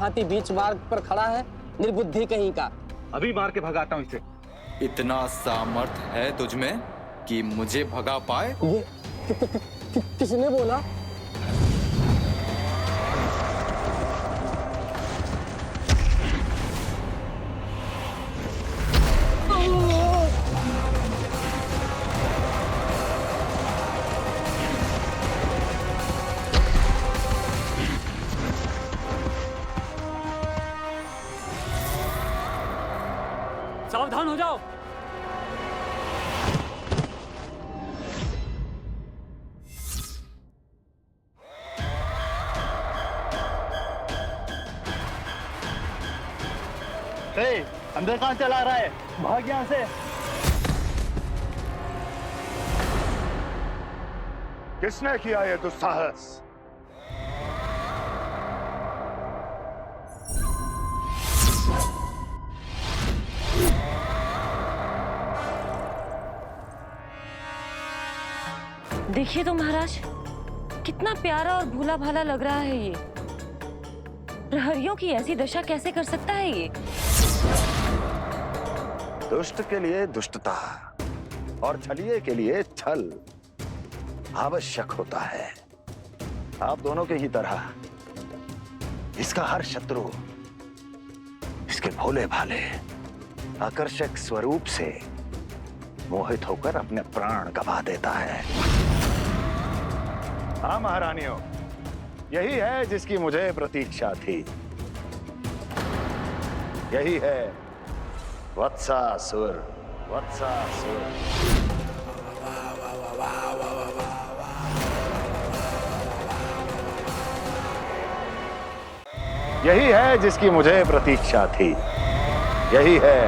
हाथी बीच मार्ग पर खड़ा है, निर्बुद्धि कहीं का। अभी मार के भगाता हूँ इसे। इतना सामर्थ है तुझमें कि मुझे भगा पाए? ये किसने बोला? सावधान हो जाओ। अंदर कहाँ चला रहा है? भाग यहाँ से। किसने किया ये दुस्साहस? देखिए तो महाराज, कितना प्यारा और भोला भाला लग रहा है ये। प्रहरियों की ऐसी दशा कैसे कर सकता है ये? दुष्ट के लिए दुष्टता और छलिए के लिए छल आवश्यक होता है। आप दोनों के ही तरह इसका हर शत्रु इसके भोले भाले आकर्षक स्वरूप से मोहित होकर अपने प्राण गंवा देता है। हाँ महारानियों, यही है जिसकी मुझे प्रतीक्षा थी। यही है वत्सासुर। वत्सासुर यही है जिसकी मुझे प्रतीक्षा थी। यही है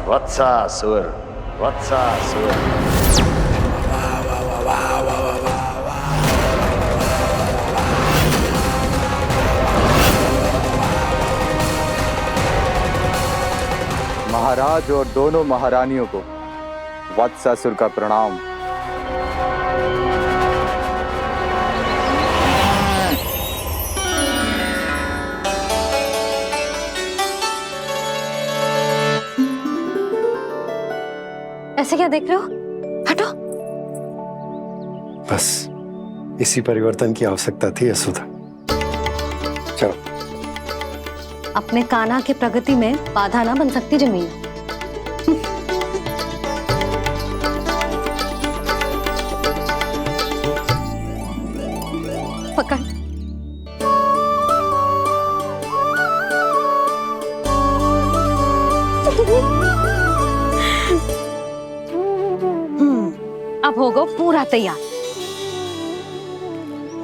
वत्सासुर। वत्सासुर महाराज और दोनों महारानियों को वत्सासुर का प्रणाम। ऐसे क्या देख रहे हो? हटो। बस इसी परिवर्तन की आवश्यकता थी यशोदा। चलो। अपने कान्हा की प्रगति में बाधा ना बन सकती जमीन। पकड़। अब होगा पूरा तैयार।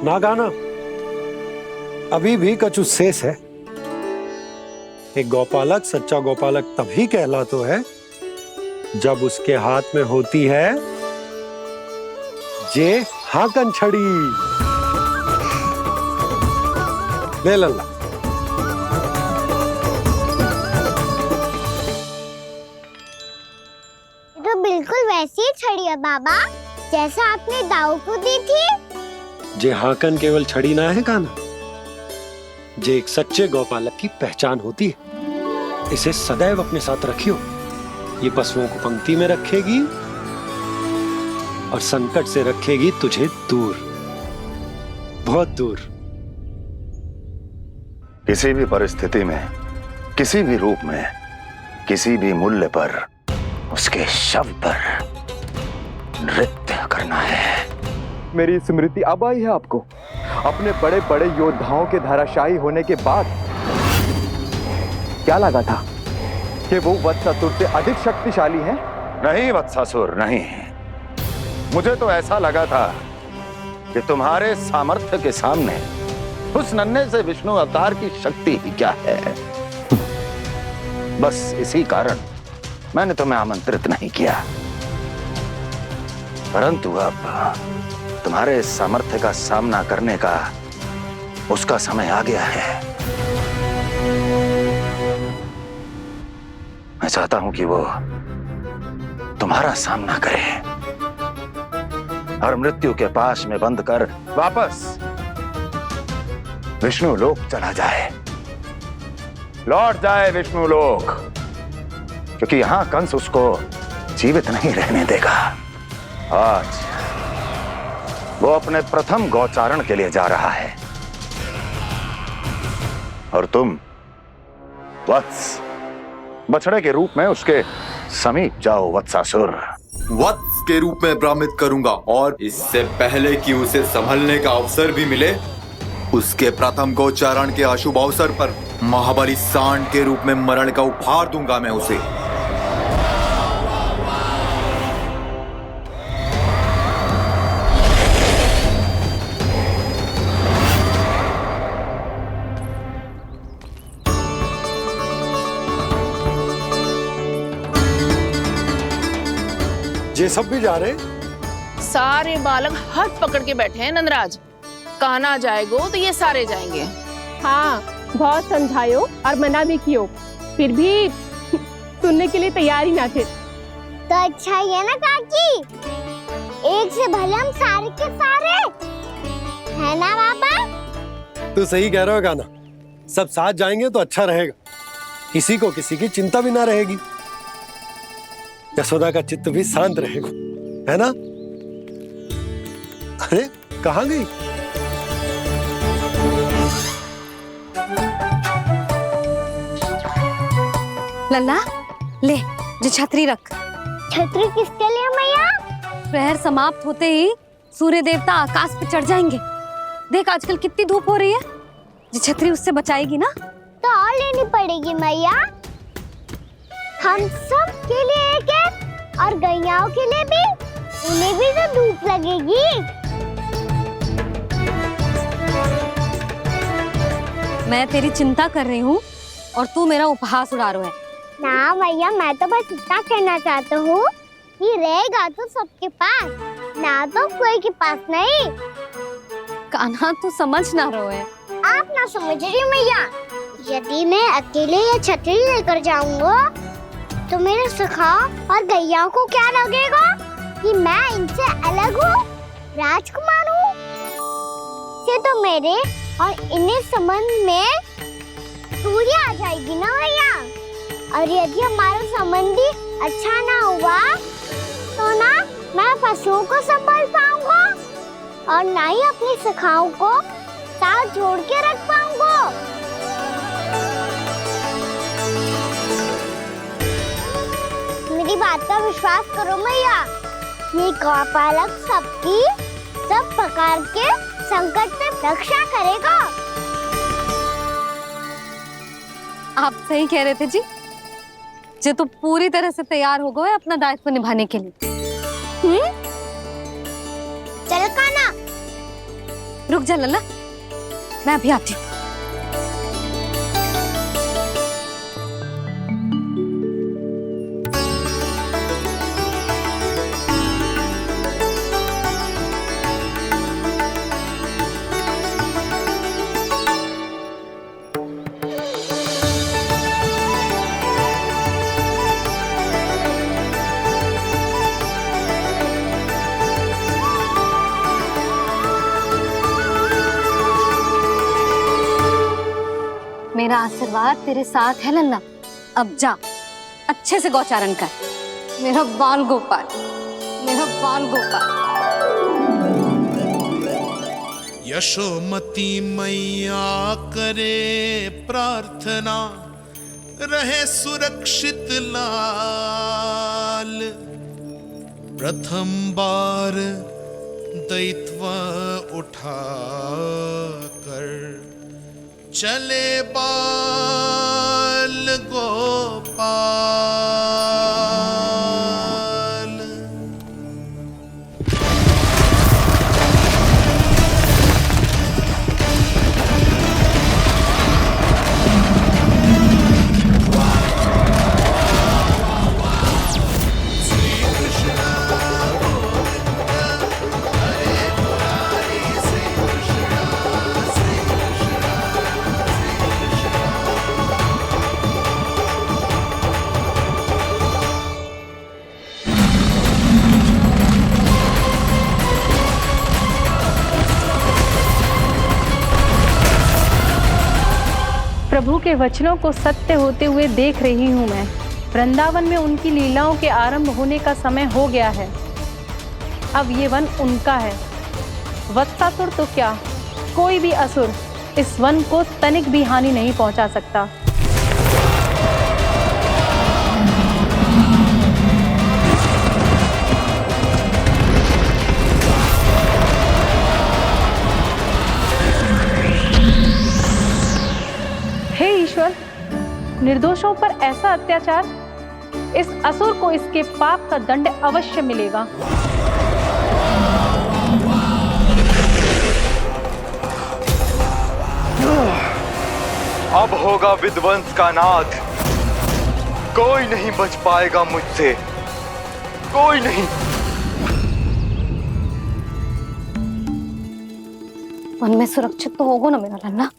ना गाना, अभी भी कछु शेष है। एक गौपालक सच्चा गौपालक तभी कहलाता है जब उसके हाथ में होती है जे हाकन छड़ी। ले लल्ला। तो बिल्कुल वैसी ही छड़ी है बाबा, जैसा आपने दाऊ को दी थी। जे हाकन केवल छड़ी ना है कान्हा, जे एक सच्चे गौपालक की पहचान होती है। इसे सदैव अपने साथ रखियो। ये पशुओं को पंक्ति में रखेगी और संकट से रखेगी तुझे दूर, बहुत दूर। किसी भी परिस्थिति में, किसी भी रूप में, किसी भी मूल्य पर उसके शव पर नृत्य करना है। मेरी स्मृति अब आई है आपको? अपने बड़े बड़े योद्धाओं के धराशायी होने के बाद क्या लगा था कि वो वत्सासुर से अधिक शक्तिशाली हैं? नहीं वत्सासुर, नहीं। मुझे तो ऐसा लगा था कि तुम्हारे सामर्थ्य के सामने उस नन्हे से विष्णु अवतार की शक्ति ही क्या है। बस इसी कारण मैंने तुम्हें आमंत्रित नहीं किया। परंतु अब तुम्हारे सामर्थ्य का सामना करने का उसका समय आ गया है। मैं चाहता हूं कि वो तुम्हारा सामना करे और मृत्यु के पाश में बंद कर वापस विष्णु लोक चला जाए। लौट जाए विष्णु लोक, क्योंकि यहां कंस उसको जीवित नहीं रहने देगा। आज वो अपने प्रथम गौचारण के लिए जा रहा है और तुम वत्स, बछड़े के रूप में उसके समीप जाओ वत्सासुर। वत्स के रूप में भ्रमित करूंगा, और इससे पहले कि उसे संभलने का अवसर भी मिले, उसके प्रथम गोचारण के अशुभ अवसर पर महाबली सांड के रूप में मरण का उपहार दूंगा मैं उसे। ये सब भी जा रहे? सारे बालक हाथ पकड़ के बैठे हैं नंदराज। कान्हा जाएगो तो ये सारे जाएंगे। हाँ, बहुत समझायो और मना भी कियो, फिर भी सुनने के लिए तैयार ही ना थे। तो अच्छा ही है ना काकी, एक से भले हम सारे के सारे, है ना बाबा? तू सही कह रहा हो कान्हा, सब साथ जाएंगे तो अच्छा रहेगा, किसी को किसी की चिंता भी ना रहेगी, यशोदा का चित्त भी शांत रहेगा, है ना? अरे कहाँ गई? लल्ला ले, जो छतरी रख। छतरी किसके लिए मैया? प्रहर समाप्त होते ही सूर्य देवता आकाश पे चढ़ जाएंगे। देख आजकल कितनी धूप हो रही है, जो छतरी उससे बचाएगी ना। तो और लेनी पड़ेगी मैया, हम सब के लिए एक एक, और गैयाओं के लिए भी, उन्हें भी तो धूप लगेगी। मैं तेरी चिंता कर रही हूँ और तू मेरा उपहास उड़ा रहा है। ना मैया, मैं तो बस इतना कहना चाहता हूँ कि रहेगा तो सबके पास, ना तो कोई के पास नहीं। कान्हा तू समझ ना रहो है। आप ना समझ रही मैया, यदि मैं अकेले ये छतरी लेकर जाऊंगा तो मेरे सखा और गैयाओं को क्या लगेगा कि मैं इनसे अलग हूँ, राजकुमार हूँ। ये तो मेरे और इन्हें संबंध में दूरी आ जाएगी ना भैया। और यदि हमारा संबंध ही अच्छा ना हुआ तो ना मैं पशुओं को संभाल पाऊंगा और ना ही अपनी सखाओं को साथ जोड़ के रख पाऊंगा। मेरी बात का विश्वास करो मैया, ये गौपालक सबकी सब प्रकार के संकट से रक्षा करेगा। आप सही कह रहे थे जी, जो तो पूरी तरह से तैयार हो गए अपना दायित्व निभाने के लिए। चल कान्हा, रुक जा लल्ला, मैं अभी आती हूँ। मेरा आशीर्वाद तेरे साथ है लल्ला। अब जा, अच्छे से गौचारण कर। मेरा बाल गोपाल, मेरा बाल गोपाल। यशोमती मैया करे प्रार्थना, रहे सुरक्षित लाल। प्रथम बार दैत्व उठा कर चले बाल गोपाल। प्रभु के वचनों को सत्य होते हुए देख रही हूँ मैं। वृंदावन में उनकी लीलाओं के आरंभ होने का समय हो गया है। अब ये वन उनका है। वत्सासुर तो क्या, कोई भी असुर इस वन को तनिक भी हानि नहीं पहुंचा सकता। हे ईश्वर, निर्दोषों पर ऐसा अत्याचार, इस असुर को इसके पाप का दंड अवश्य मिलेगा। अब होगा विध्वंस का नाद। कोई नहीं बच पाएगा मुझसे, कोई नहीं। वन में सुरक्षित तो होगा ना मेरा लल्ला?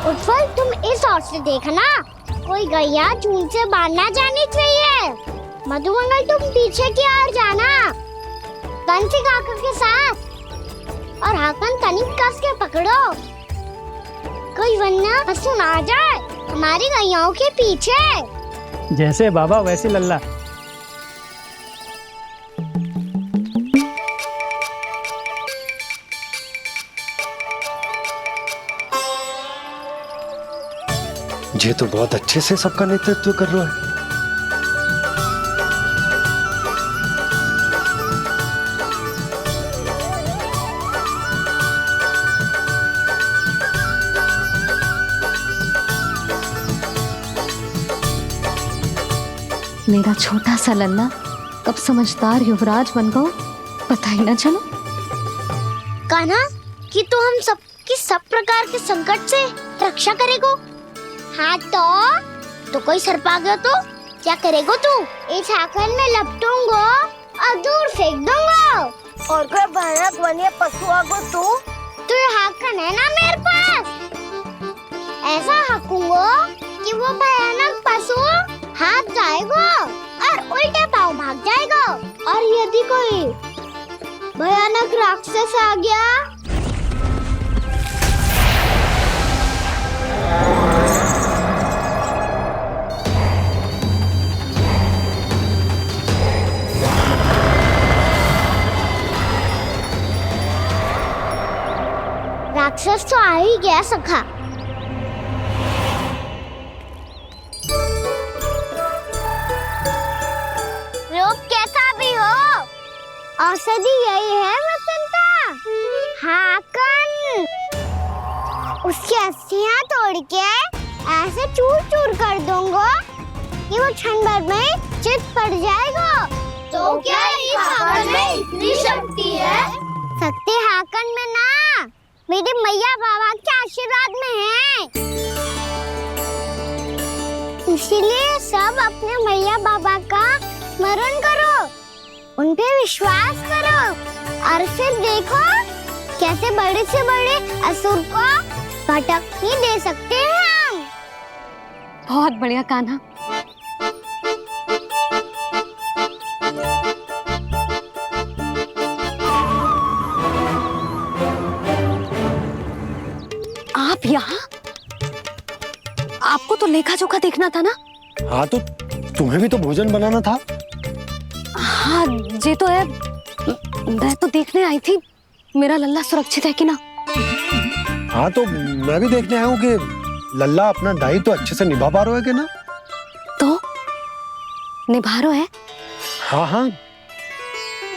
उत्पल, तुम इस ओर से देखना, कोई गैया झूठ से बाहर ना जानी चाहिए। मधुमंगल, तुम पीछे की ओर जाना, बंसी काका के साथ, और हाकन तनिक कस के पकड़ो, कोई वरना पशु ना जाए हमारी गैयाओं के पीछे। जैसे बाबा वैसे लल्ला। ये तो बहुत अच्छे से सबका नेतृत्व कर रहा है। मेरा छोटा सा लल्ला कब समझदार युवराज बन गो पता ही ना चलो। कान्हा, कि तू हम सबकी सब प्रकार के संकट से रक्षा करेगो। हाँ तो कोई सर्प आ गया तो क्या करेगो तू? इस हाकन में लपटूंगो और दूर फेंक दूंगा। और कोई भयानक वन्य पशु आगो तो ये हाकन है ना मेरे पास, ऐसा हाकूंगो कि वो भयानक पशु हाथ जाएगा और उल्टे पाँव भाग जाएगा। और यदि कोई भयानक राक्षस आ गया राक्षस तो आ ही गया सखा। रूप कैसा भी हो, औषधि यही है वसंता। हाकन उसकी अस्थियां तोड़ के ऐसे चूर चूर कर दूंगा कि वो क्षण भर में चित पड़ जाएगा। तो क्या इस हाकन में इतनी शक्ति है? शक्ति हाकन में ना, मेरे मैया बाबा के आशीर्वाद में है। इसीलिए सब अपने मैया बाबा का स्मरण करो, उन पे विश्वास करो और फिर देखो कैसे बड़े से बड़े असुर को भटकने दे सकते हैं हम। बहुत बढ़िया कान्हा। आप यहाँ? आपको तो लेखा जोखा देखना था ना? हाँ तो तुम्हें भी तो भोजन बनाना था। हाँ ये तो है, मैं तो देखने आई थी मेरा लल्ला सुरक्षित है कि ना। हाँ तो मैं भी देखने आया हूँ कि लल्ला अपना दायित्व तो अच्छे से निभा पा रहे हो कि ना? तो निभा रहे है? हाँ हाँ,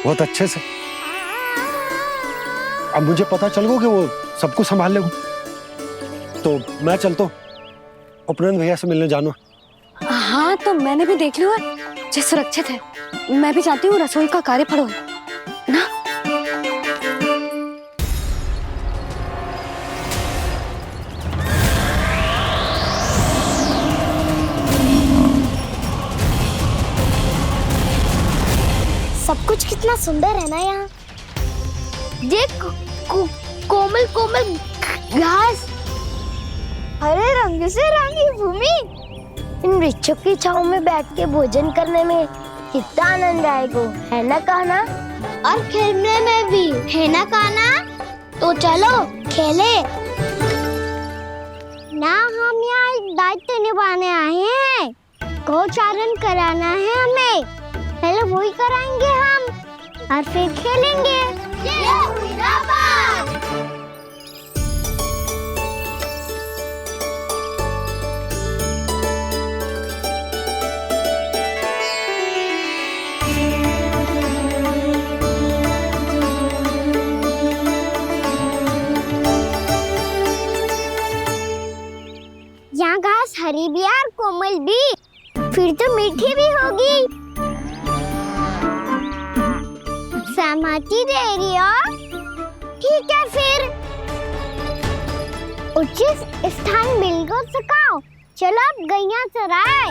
बहुत अच्छे से। अब मुझे पता चल गया कि वो सब कुछ संभाल लेगा, तो मैं चलता हूँ, उपनंद भैया से मिलने जानो। हाँ तो मैंने भी देख लिया जो सुरक्षित है। मैं भी चाहती हूँ रसोई का कार्य पड़ो ना। सब कुछ कितना सुंदर है ना यहाँ। देख कोमल कोमल घास, हरे रंग से रंगी भूमि। इन वृक्षों की छांव में बैठ के भोजन करने में कितना आनंद आएगा, है ना कान्हा? और खेलने में भी, है ना कान्हा? तो चलो खेले ना। हम यहाँ एक दायित्व निभाने आए हैं, गौचारण कराना है हमें। पहले वही कराएंगे हम और फिर खेलेंगे। यहाँ घास हरी भी और कोमल भी, फिर तो मीठी भी होगी। सहमति दे रही हो? ठीक है फिर उचित स्थान मिलकर सिखाओ। चलो अब गैया चराए।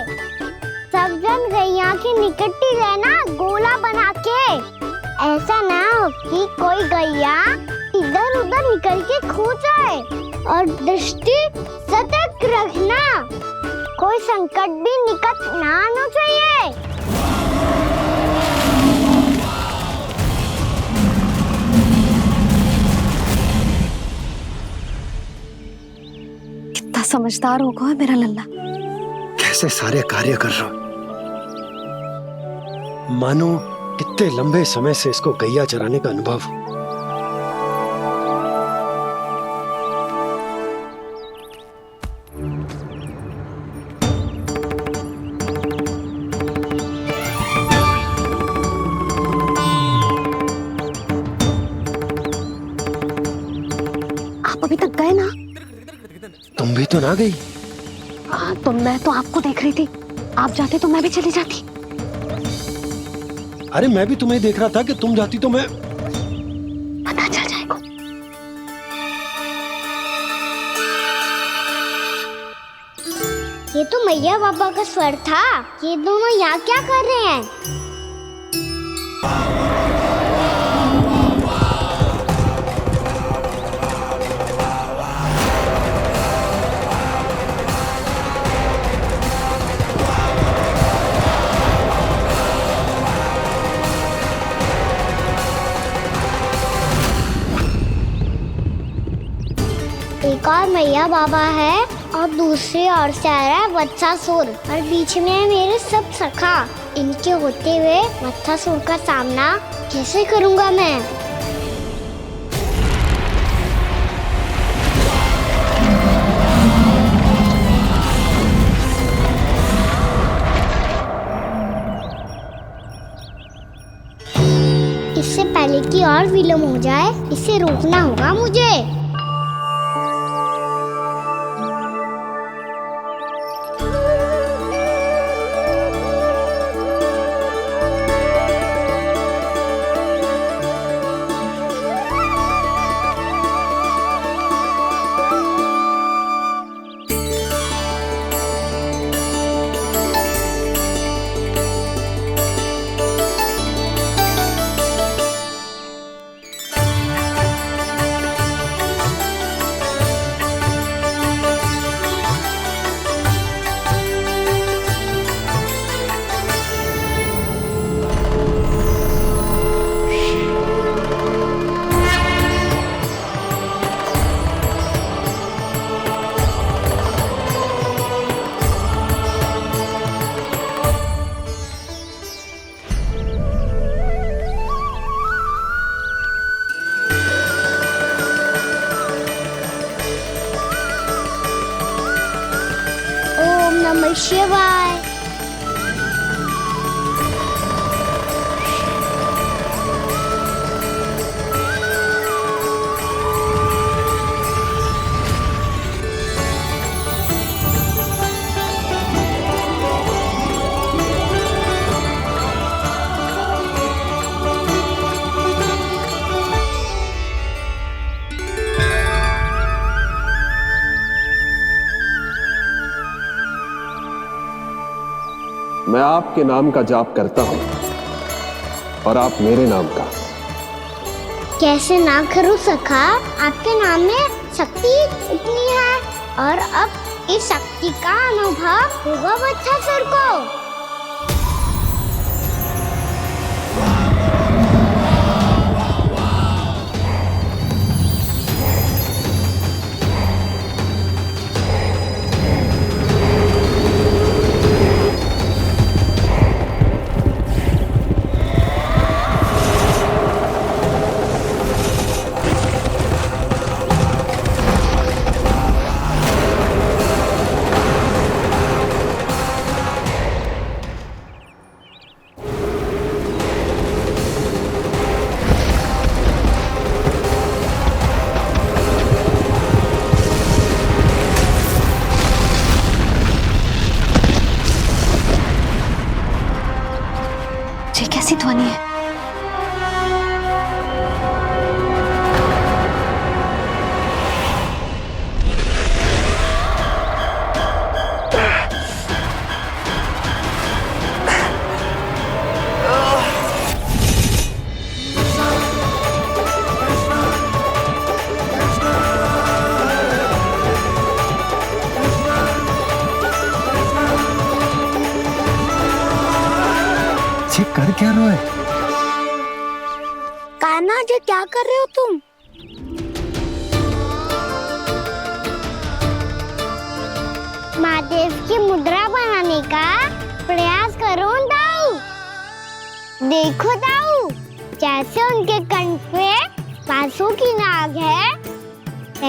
सब जन गैया के निकट ही रहना, गोला बना के। ऐसा ना हो कि कोई गैया इधर उधर निकल के खो जाए। और दृष्टि सतर्क रखना, कोई संकट भी निकट ना आना चाहिए। कितना समझदार होगा मेरा लल्ला। कैसे सारे कार्य कर रहा, मानो कितने लंबे समय से इसको गैया चराने का अनुभव हो। अभी तक गए ना? तुम भी तो ना गई। तो मैं तो आपको देख रही थी, आप जाते तो मैं भी चली जाती। अरे मैं भी तुम्हें देख रहा था कि तुम जाती तो मैं। पता चल जाएगा। ये तो मैया बाबा का स्वर था। ये दोनों यहाँ क्या कर रहे हैं? एक और मैया बाबा है और दूसरी ओर से आ रहा है वत्सासुर, और बीच में है मेरे सब सखा। इनके होते हुए वत्सासुर का सामना कैसे करूंगा मैं? इससे पहले कि और विलंब हो जाए, इसे रोकना होगा मुझे। नमः शिवाय। मैं आपके नाम का जाप करता हूं और आप मेरे नाम का। कैसे ना करूं सखा, आपके नाम में शक्ति इतनी है और अब इस शक्ति का अनुभव होगा वत्सासुर को। ये कैसी ध्वनि है? ये कर क्या रहे हो? कान्हा जी क्या कर रहे हो तुम? महादेव की मुद्रा बनाने का प्रयास करो दाऊ। देखो दाऊ, जैसे उनके कंठ पे बांसुरी की नाग है,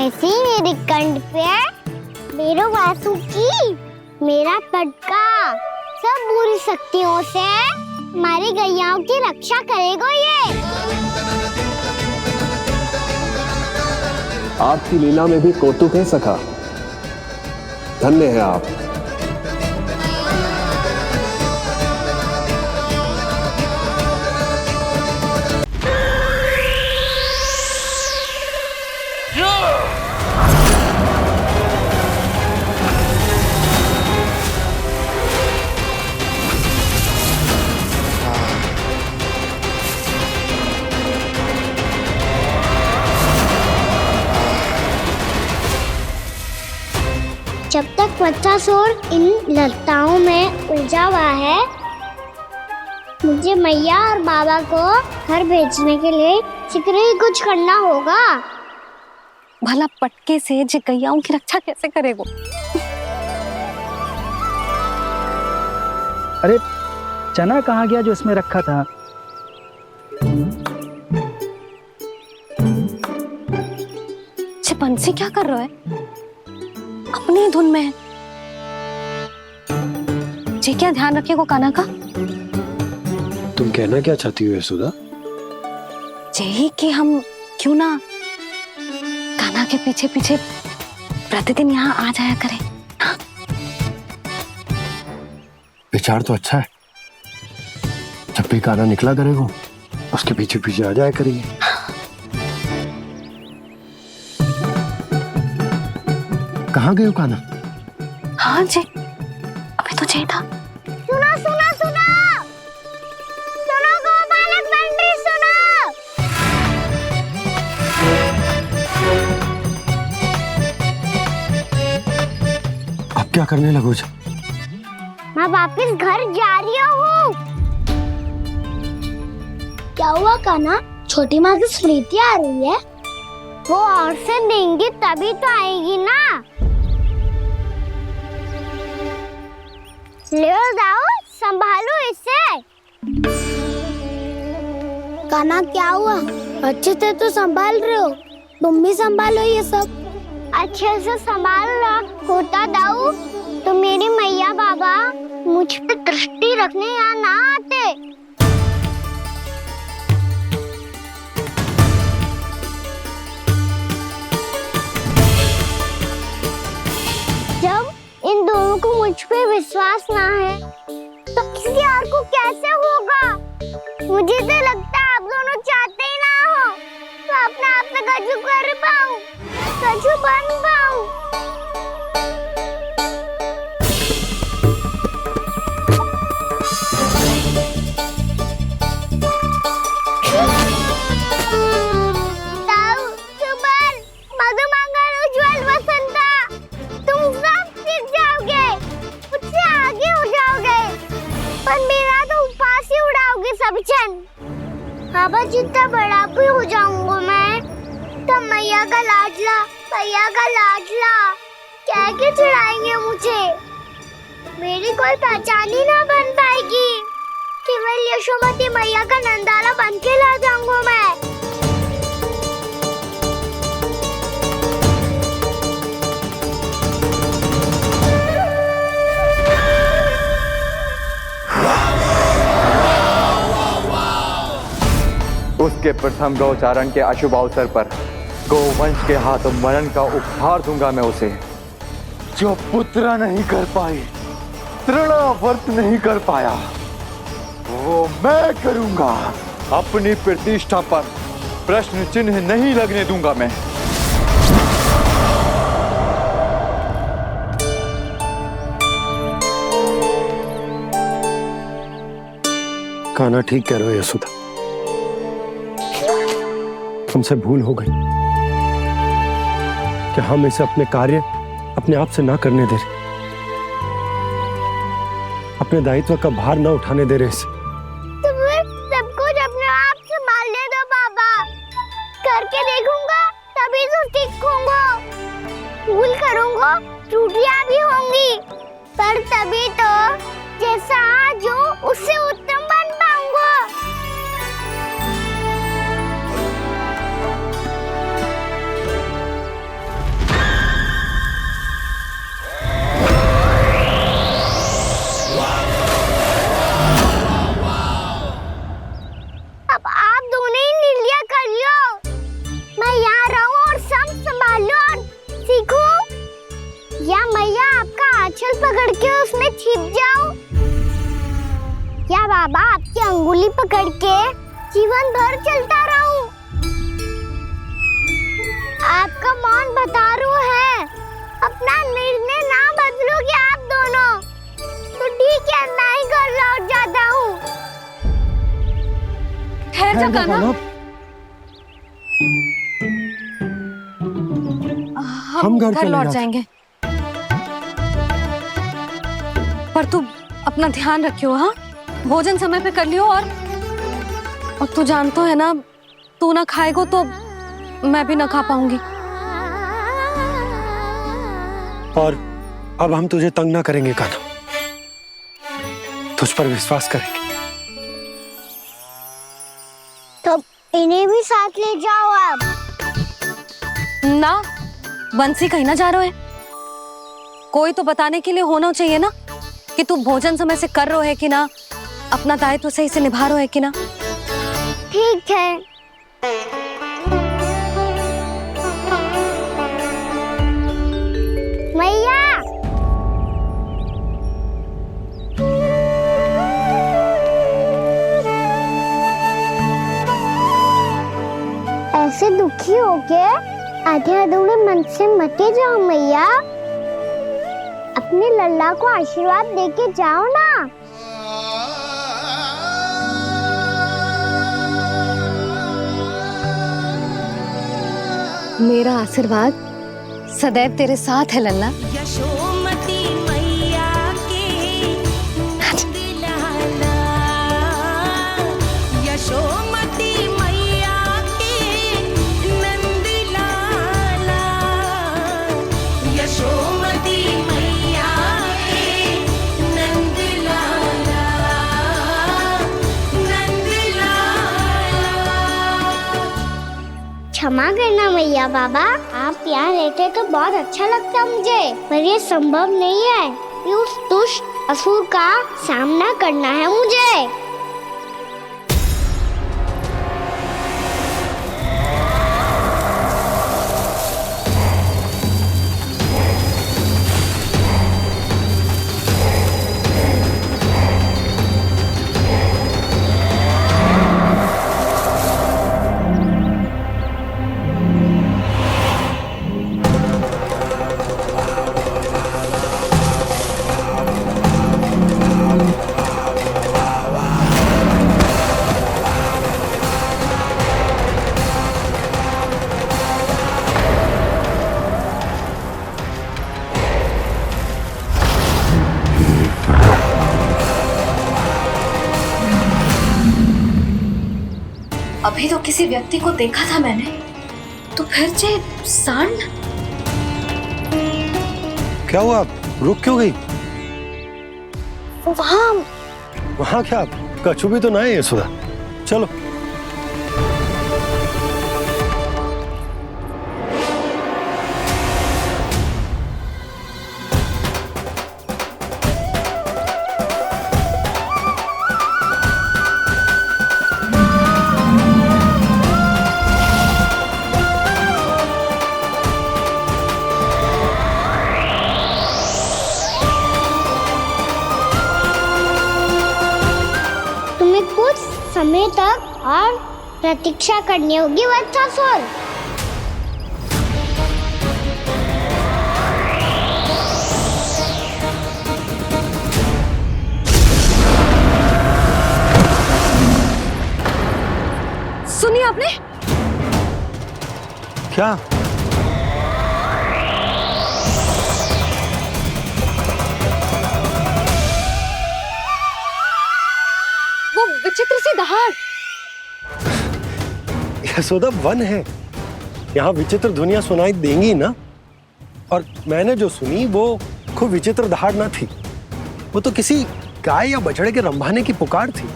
ऐसे ही मेरे कंठ पे मेरो बांसुरी, मेरा पटका सब बुरी शक्तियों से हमारी गैयाओं की रक्षा करेगा ये। आपकी लीला में भी कौतुक है सखा, धन्य है आप। जब तक वत्सासुर इन लताओं में उलझा हुआ है, मुझे मैया और बाबा को घर भेजने के लिए शीघ्र ही कुछ करना होगा। भला पटके से जे गैयाओं की रक्षा कैसे करेगा? अरे चना कहाँ गया जो इसमें रखा था? बंसी क्या कर रहा है? अपनी धुन में है। जी क्या ध्यान रखिएगा कान्हा का। तुम कहना क्या चाहती हो यशोदा? यही कि हम क्यों ना कान्हा के पीछे पीछे प्रतिदिन यहाँ आ जाया करें। हाँ? विचार तो अच्छा है। जब भी कान्हा निकला करेगा उसके पीछे पीछे आ जाया करेंगे। कहाँ गए हो कान्हा? हाँ जी, अभी तो जी था। सुनो सुनो सुनो सुनो गोपालक मंत्री सुनो। अब क्या करने लगोगे? मैं वापस घर जा रही हूँ। क्या हुआ कान्हा? छोटी माँ की स्मृति आ रही है। वो और से देंगी तभी तो आएगी ना। ले जाओ, संभालो इसे। कान्हा क्या हुआ? अच्छे से तो संभाल रहे हो, तुम भी संभालो ये सब। अच्छे से संभाल रहा होता दाऊ तो मेरी मैया दृष्टि रखने यहाँ ना आते। जब इन दोनों को मुझ पे विश्वास ना है तो किसी और को कैसे होगा? मुझे तो लगता है आप दोनों चाहते ही ना हो तो अपने आप से कछु कर पाऊं, कछु बन पाऊं। बाबा जितना बड़ा भी हो जाऊंगा मैं तब मैया का लाडला, भैया का लाडला क्या क्या चढ़ाएंगे मुझे। मेरी कोई पहचान ही ना बन पाएगी। केवल यशोमती मैया का नंदाला बन के ला जाऊंगा मैं। उसके प्रथम गौचारण के अशुभ अवसर पर गोवंश के हाथों मरण का उपहार दूंगा मैं उसे। जो पुत्र नहीं कर पाई, तृणावर्त नहीं कर पाया, वो मैं करूंगा। अपनी प्रतिष्ठा पर प्रश्न चिन्ह नहीं लगने दूंगा मैं। कान्हा ठीक कह रहे हो यशोदा, हमसे भूल हो गई कि हम इसे अपने कार्य अपने आप से ना करने दे रहे, अपने दायित्व का भार ना उठाने दे रहे इसे। तो फिर सब कुछ अपने आप से संभालने दो बाबा, करके देखूंगा तभी तो सीखूंगा। भूल करूंगा, त्रुटियां भी होंगी, पर तभी तो जैसा आज हूं उससे उत्तम बन पाऊंगा। पकड़ के उसमें छिप जाऊं या बाबा आपकी अंगुली पकड़ के जीवन भर चलता रहूं? आपका मौन बतारू है, अपना निर्णय ना बदलोगे आप दोनों तो ठीक है, मैं ही घर लौट जाता हूँ। ठहर जा कान्हा, हम घर लौट जाएंगे, पर तू अपना ध्यान रखियो। हाँ, भोजन समय पे कर लियो। और तू जानतो है ना, तू ना खाएगो तो मैं भी ना खा पाऊंगी। और अब हम तुझे तंग ना करेंगे कान्हा, तुझ पर विश्वास करेंगे। तो इन्हें भी साथ ले जाओ आप। ना, बंसी कहीं ना जा रहे है, कोई तो बताने के लिए होना चाहिए ना कि तू भोजन समय से कर रहे है कि ना, अपना दायित्व सही से निभा रहे है कि ना। ठीक है। मैया, ऐसे दुखी होके आधे अधूरे मन से मत जाओ मैया, अपने लल्ला को आशीर्वाद देके जाओ ना। मेरा आशीर्वाद सदैव तेरे साथ है लल्ला। यशोमती मैया के नंदलाला, यशोमती मैया के नंदलाला, यशोमती मैया के नंदलाला, नंदलाला। क्षमा करना मैया बाबा, आप यहाँ रहते तो बहुत अच्छा लगता मुझे, पर ये संभव नहीं है। ये उस दुष्ट असुर का सामना करना है मुझे। अभी तो किसी व्यक्ति को देखा था मैंने, तो फिर जे सांड। क्या हुआ, रुक क्यों गई? वहाँ क्या कछु भी तो ना है यशोदा, चलो। समय तक और प्रतीक्षा करनी होगी वत्सासुर। सुनिए आपने क्या? वो विचित्र सी दहाड़। यशोदा, वन है, यहाँ विचित्र ध्वनियां सुनाई देंगी ना। और मैंने जो सुनी वो खूब विचित्र दहाड़ ना थी, वो तो किसी गाय या बछड़े के रंभाने की पुकार थी।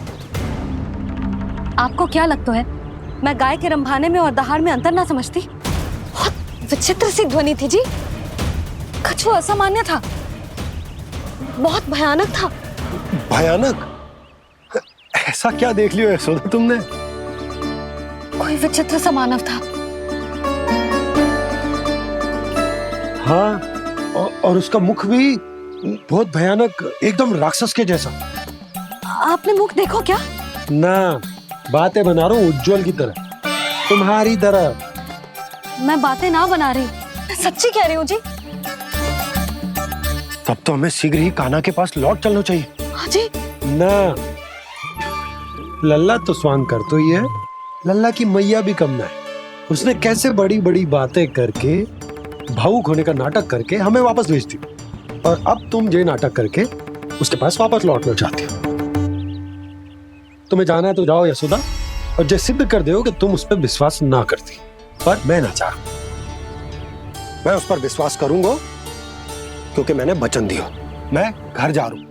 आपको क्या लगता है मैं गाय के रंभाने में और दहाड़ में अंतर ना समझती? बहुत विचित्र सी ध्वनि थी जी, कुछ वो असामान्य था, बहुत भयानक था। भयानक? ऐसा क्या देख लियो यशोदा तुमने? कोई विचित्र सा मानव था। हाँ, और उसका मुख भी बहुत भयानक, एकदम राक्षस के जैसा। आपने मुख देखो क्या? ना, बातें बना रहा हूँ उज्जवल की तरह, तुम्हारी तरह। मैं बातें ना बना रही, मैं सच्ची कह रही हूँ जी। तब तो हमें शीघ्र ही कान्हा के पास लौट चलना चाहिए। हाँ जी। ना, लल्ला तो स्वांग कर तो ही है, लल्ला की मैया भी कम ना है। उसने कैसे बड़ी बड़ी बातें करके, भावुक होने का नाटक करके हमें वापस भेज दी, और अब तुम ये नाटक करके उसके पास वापस लौटना चाहती हो। तुम्हें जाना है तो जाओ यशोदा, और ये सिद्ध कर दो कि तुम उस पर विश्वास ना करती। पर मैं ना चाहूं, मैं उस पर विश्वास करूंगा क्योंकि मैंने वचन दिया। मैं घर जा रहा हूं।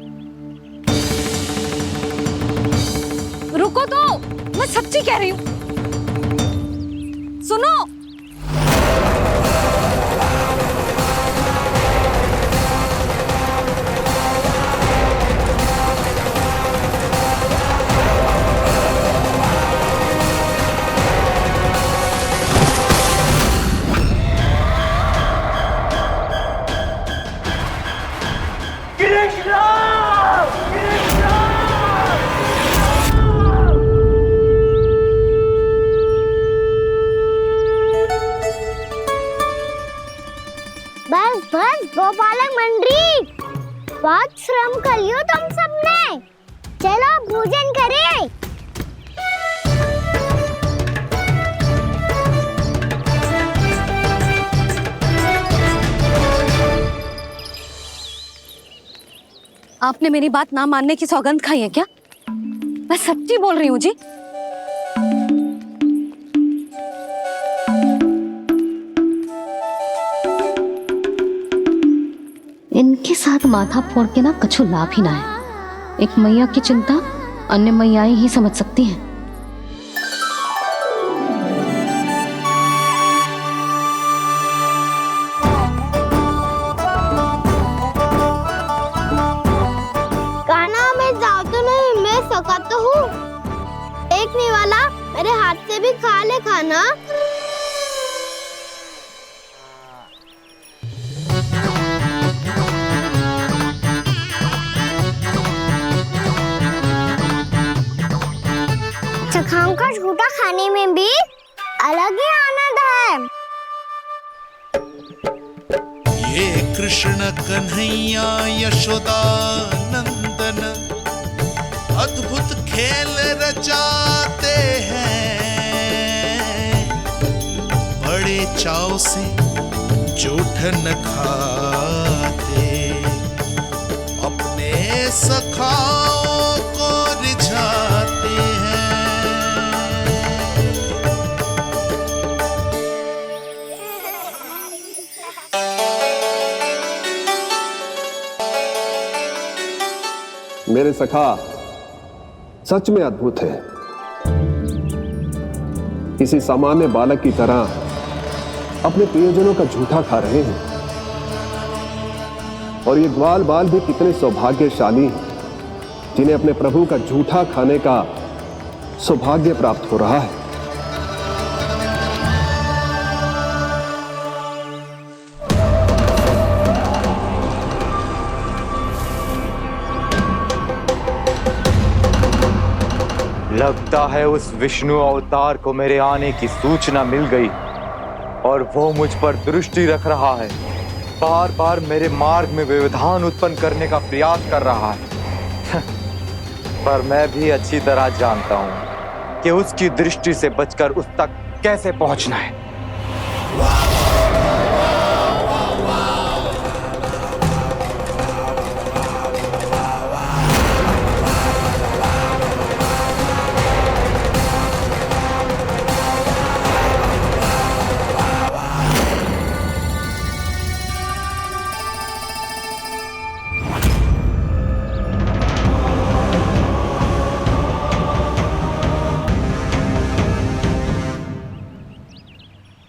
रुको तो, मैं सच्ची कह रही हूँ, सुनो। बस बस गोपालक मंडली, बहुत श्रम कर लियो तुम सबने, चलो भोजन करें। आपने मेरी बात ना मानने की सौगंध खाई है क्या? मैं सच्ची बोल रही हूँ जी। इनके साथ माथा फोड़ के ना कछु लाभ ही ना है। एक मैया की चिंता अन्य मैयाएं ही समझ सकती हैं। औकात तो हूँ। एक नहीं वाला मेरे हाथ से भी खा ले खाना। चखाओं का झूठा खाने में भी अलग ही आनंद है। ये कृष्ण कन्हैया यशोदा नंदन अद्भुत खेल रचाते हैं, बड़े चाव से जूठ न खाते, अपने सखाओं को रिझाते हैं। मेरे सखा सच में अद्भुत है। किसी सामान्य बालक की तरह अपने प्रियजनों का झूठा खा रहे हैं। और ये ग्वाल बाल भी कितने सौभाग्यशाली हैं जिन्हें अपने प्रभु का झूठा खाने का सौभाग्य प्राप्त हो रहा है। लगता है उस विष्णु अवतार को मेरे आने की सूचना मिल गई और वो मुझ पर दृष्टि रख रहा है। बार बार मेरे मार्ग में व्यवधान उत्पन्न करने का प्रयास कर रहा है। पर मैं भी अच्छी तरह जानता हूं कि उसकी दृष्टि से बचकर उस तक कैसे पहुंचना है।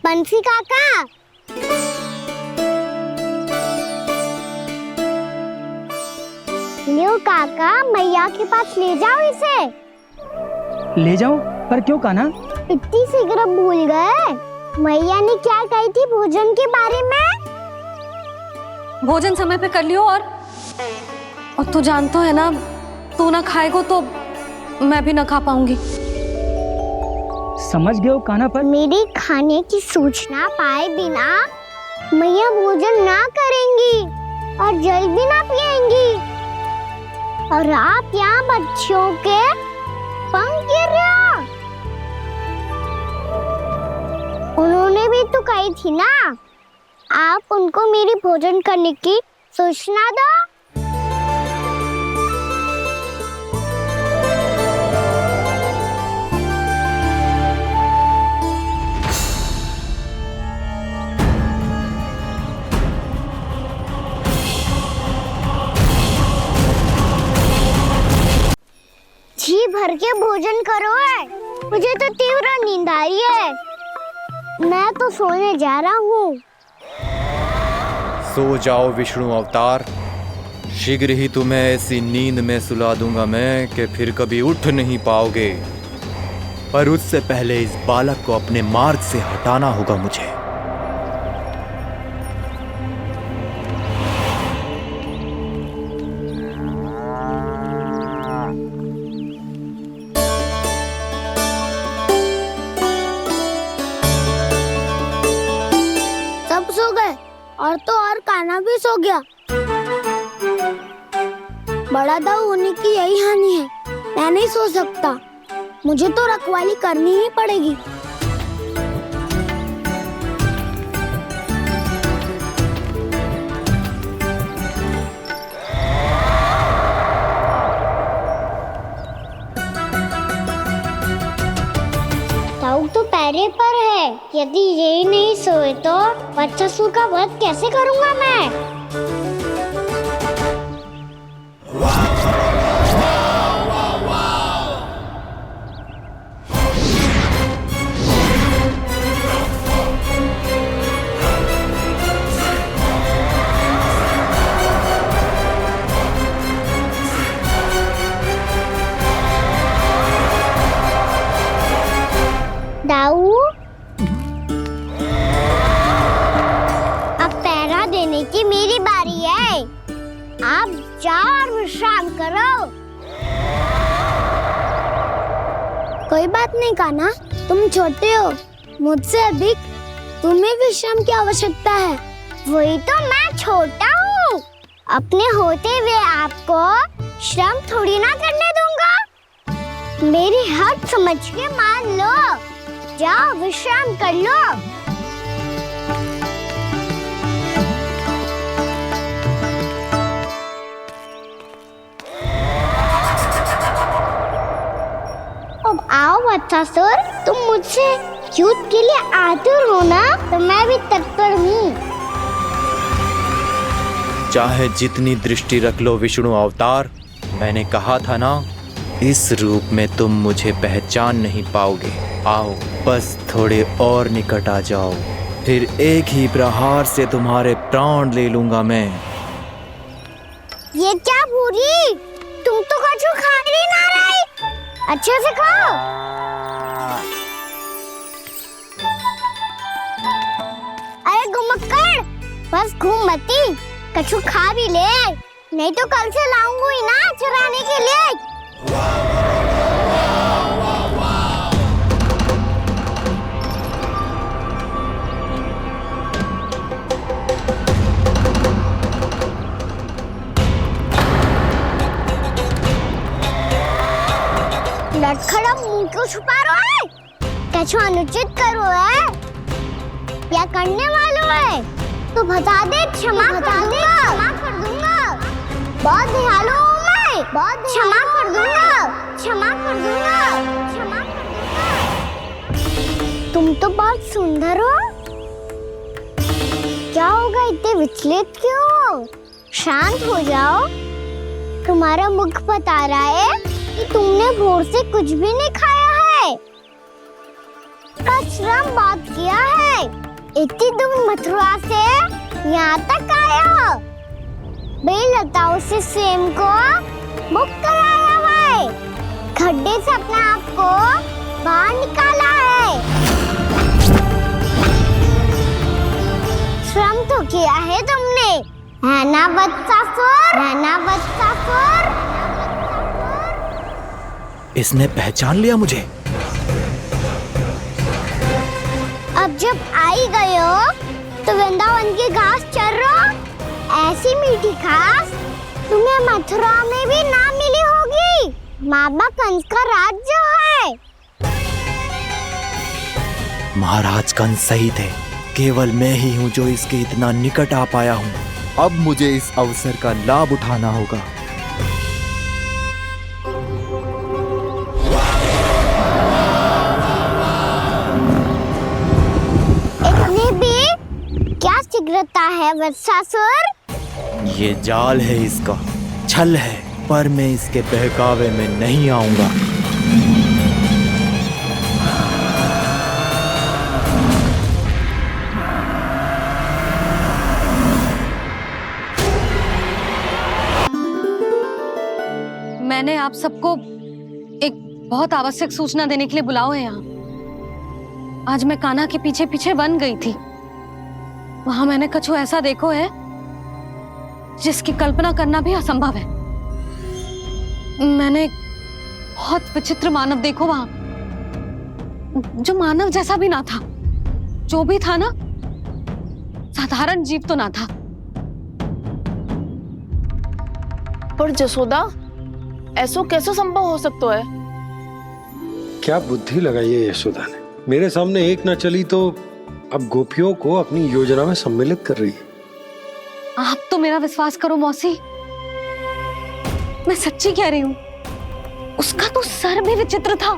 बंसी काका, लियो काका, मैया के पास ले जाओ इसे। ले जाओ? पर क्यों कान्हा? इतनी शीघ्र भूल गए? मैया ने क्या कही थी भोजन के बारे में? भोजन समय पे कर लियो। और तू जानता है ना, तू ना खाएगा तो मैं भी ना खा पाऊंगी। समझ गए हो कान्हा? पर मेरी खाने की सूचना पाए बिना मैया भोजन ना करेंगी और जल भी ना पिएंगी। और आप यहाँ बच्चों के पंख गिर रहे हो। उन्होंने भी तो कही थी ना, आप उनको मेरी भोजन करने की सूचना दो। जी भर के भोजन करो है, मुझे तो तीव्र नींद आ रही है। मैं तो सोने जा रहा हूँ। सो जाओ विष्णु अवतार, शीघ्र ही तुम्हें ऐसी नींद में सुला दूंगा मैं कि फिर कभी उठ नहीं पाओगे। पर उससे पहले इस बालक को अपने मार्ग से हटाना होगा मुझे। और तो और कान्हा भी सो गया। बड़ा दाऊ होने की यही हानि है। मैं नहीं सो सकता, मुझे तो रखवाली करनी ही पड़ेगी। दाऊ तो पैरे पर है। यदि यही नहीं सोए तो बच्चासुर का वध कैसे करूंगा मैं? जाओ और विश्राम करो। कोई बात नहीं कान्हा, तुम छोटे हो, मुझसे अधिक तुम्हें विश्राम की आवश्यकता है। वही तो मैं छोटा हूँ, अपने होते हुए आपको श्रम थोड़ी ना करने दूंगा। मेरी हद समझ के मान लो, जाओ विश्राम कर लो। अब आओ वत्सासुर, तुम मुझसे युद्ध के लिए आतुर हो ना, तो मैं भी तत्पर हूँ। चाहे जितनी दृष्टि रख लो विष्णु अवतार, मैंने कहा था ना, इस रूप में तुम मुझे पहचान नहीं पाओगे। आओ बस थोड़े और निकट आ जाओ, फिर एक ही प्रहार से तुम्हारे प्राण ले लूंगा मैं। ये क्या भूरी, तुम तो कछु खा ही ना रही, अच्छे से खाओ। अरे घुमक्कड़, बस घूम मती, कछु खा भी ले, नहीं तो कल से लाऊंगी ना चुराने के लिए। लटखड़ा मुंह क्यों छुपा रहा है? कछु अनुचित करो है या करने वालों है तो बता दे, क्षमा कर दूंगा। बहुत दयालु हूँ मैं, बहुत क्षमा कर दूंगा। तुम तो बहुत सुंदर हो, क्या होगा इतने विचलित क्यों हो? शांत हो जाओ, तुम्हारा मुख बता रहा है कि तुमने भोर से कुछ भी नहीं खाया है, श्रम बात किया है, इतनी दूर मथुरा से यहाँ तक आया हो, बेलताओं से स्वयं को मुक्त कराया हुआ है, खड्डे से अपने आप को बाहर निकाला है। श्रम तो किया है तुमने, है ना वत्सासुर? इसने पहचान लिया मुझे। अब जब आई गए हो तो वृंदावन की घास चर रहो, ऐसी मीठी घास तुम्हें मथुरा में भी ना मिली होगी। मामा कंस का राज्य है। महाराज कंस सही थे, केवल मैं ही हूँ जो इसके इतना निकट आ पाया हूँ। अब मुझे इस अवसर का लाभ उठाना होगा। इतने भी क्या शीघ्रता है वत्सासुर? ये जाल है इसका, छल है, पर मैं इसके बहकावे में नहीं आऊंगा। मैंने आप सबको एक बहुत आवश्यक सूचना देने के लिए बुलाओ है यहाँ। आज मैं कान्हा के पीछे पीछे वन गई थी, वहां मैंने कछु ऐसा देखो है जिसकी कल्पना करना भी असंभव है। मैंने बहुत विचित्र मानव देखो वहां, जो मानव जैसा भी ना था, जो भी था ना साधारण जीव तो ना था। पर जसोदा, ऐसा कैसे संभव हो सकता है? क्या बुद्धि लगाई है यशोदा ने, मेरे सामने एक न चली तो अब गोपियों को अपनी योजना में सम्मिलित कर रही है। आप तो मेरा विश्वास करो मौसी, मैं सच्ची कह रही हूँ, उसका तो सर भी विचित्र था।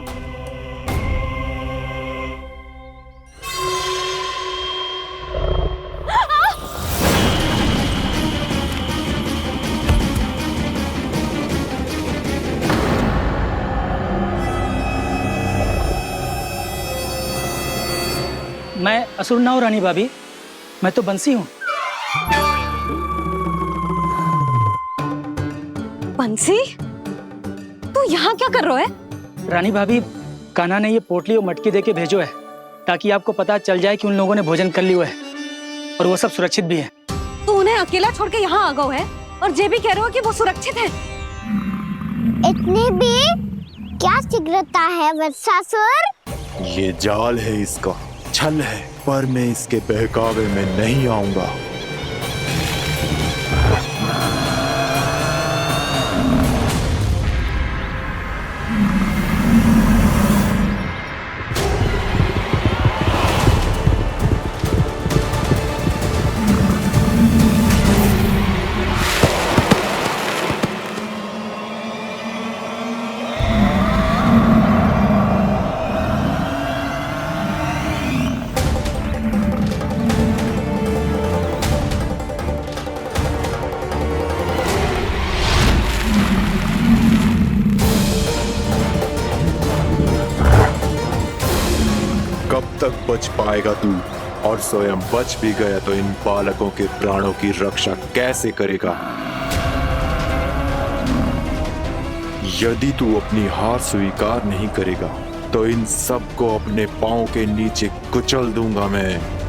मैं असुर ना हूं रानी भाभी, मैं तो बंसी हूँ। बंसी, तू यहाँ क्या कर रहा है? रानी भाभी, कान्हा ने ये पोटली और मटकी देके भेजो है ताकि आपको पता चल जाए कि उन लोगों ने भोजन कर लिया है और वो सब सुरक्षित भी है। तू उन्हें अकेला छोड़ के यहाँ आ गया है और जे भी कह रहे हो कि वो सुरक्षित है। इतनी भी क्या शीघ्रता है वत्सासुर? ये जाल है, इसका छल है, पर मैं इसके बहकावे में नहीं आऊंगा। कब तक बच पाएगा तू? और स्वयं बच भी गया तो इन बालकों के प्राणों की रक्षा कैसे करेगा? यदि तू अपनी हार स्वीकार नहीं करेगा तो इन सबको अपने पांव के नीचे कुचल दूंगा मैं।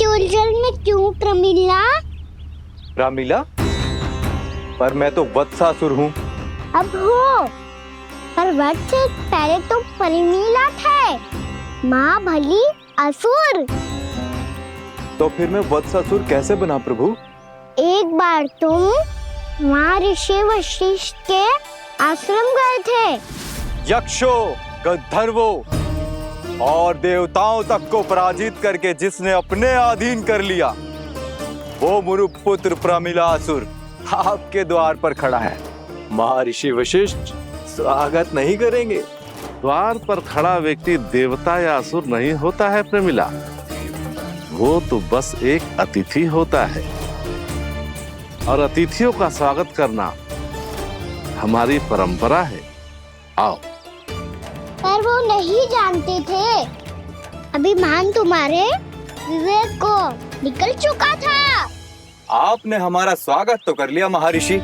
उलझन में क्यों प्रमिला? रामलीला, पर मैं तो वत्सासुर हूँ। अब हो, पर वत्स से पहले तो परिमीला थे, माँ भली असुर। तो फिर मैं वत्सासुर कैसे बना प्रभु? एक बार तुम माँ ऋषि वशिष्ठ के आश्रम गए थे। यक्षो, गंधर्वों और देवताओं तक को पराजित करके जिसने अपने अधीन कर लिया, वो मुरुपुत्र प्रमिलासुर आपके द्वार पर खड़ा है। महर्षि वशिष्ठ स्वागत नहीं करेंगे? द्वार पर खड़ा व्यक्ति देवता या असुर नहीं होता है प्रमिला, वो तो बस एक अतिथि होता है, और अतिथियों का स्वागत करना हमारी परंपरा है। आओ। पर वो नहीं जानते थे, अभिमान तुम्हारे विवेक को निकल चुका था। आपने हमारा स्वागत तो कर लिया महर्षि,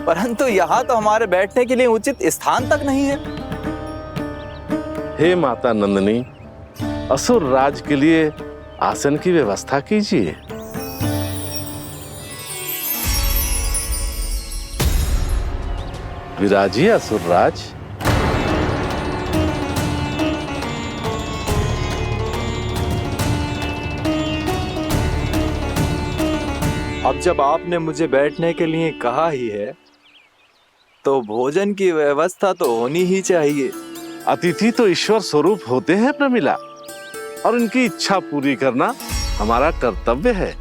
परंतु यहाँ तो हमारे बैठने के लिए उचित स्थान तक नहीं है। हे माता नंदिनी, असुर राज के लिए आसन की व्यवस्था कीजिए। विराजिए असुर राज। अब जब आपने मुझे बैठने के लिए कहा ही है, तो भोजन की व्यवस्था तो होनी ही चाहिए। अतिथि तो ईश्वर स्वरूप होते हैं प्रमिला, और उनकी इच्छा पूरी करना हमारा कर्तव्य है।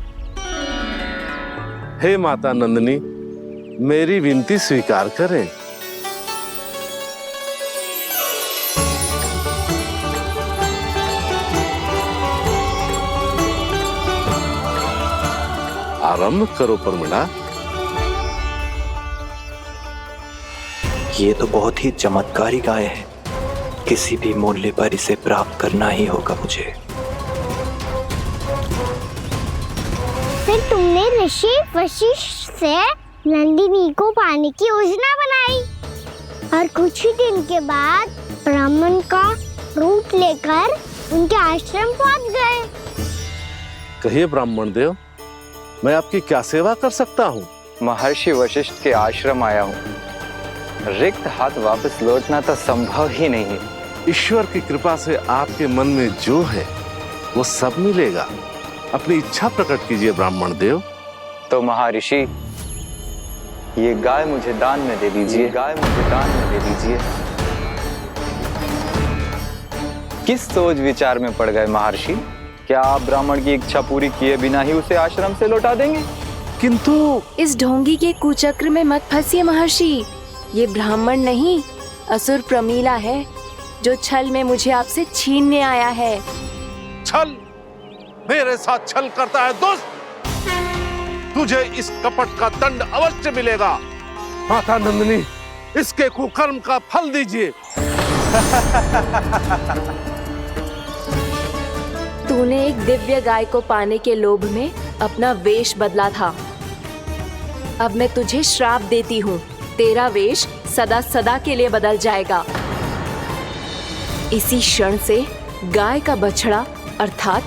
हे माता नंदिनी, मेरी विनती स्वीकार करें। आरंभ करो प्रमिला। ये तो बहुत ही चमत्कारी गाय है, किसी भी मूल्य पर इसे प्राप्त करना ही होगा मुझे। फिर तुमने ऋषि वशिष्ठ से नंदिनी को पाने की योजना बनाई, और कुछ ही दिन के बाद ब्राह्मण का रूप लेकर उनके आश्रम पहुंच गए। कहिए ब्राह्मण देव, मैं आपकी क्या सेवा कर सकता हूँ? महर्षि वशिष्ठ के आश्रम आया हूँ, रिक्त हाथ वापस लौटना तो संभव ही नहीं है। ईश्वर की कृपा से आपके मन में जो है वो सब मिलेगा। अपनी इच्छा प्रकट कीजिए ब्राह्मण देव। तो महर्षि, ये गाय मुझे दान में दे दीजिए। गाय मुझे दान में दे दीजिए। किस सोच विचार में पड़ गए महर्षि? क्या आप ब्राह्मण की इच्छा पूरी किए बिना ही उसे आश्रम से लौटा देंगे? किंतु इस ढोंगी के कुचक्र में मत फंसिए महर्षि। ये ब्राह्मण नहीं, असुर प्रमीला है, जो छल में मुझे आपसे छीनने आया है। छल? मेरे साथ छल करता है दुष्ट? तुझे इस कपट का दंड अवश्य मिलेगा। माता नंदिनी, इसके कुकर्म का फल दीजिए। तूने एक दिव्य गाय को पाने के लोभ में अपना वेश बदला था। अब मैं तुझे श्राप देती हूँ, तेरा वेश सदा सदा के लिए बदल जाएगा। इसी क्षण से गाय का बछड़ा अर्थात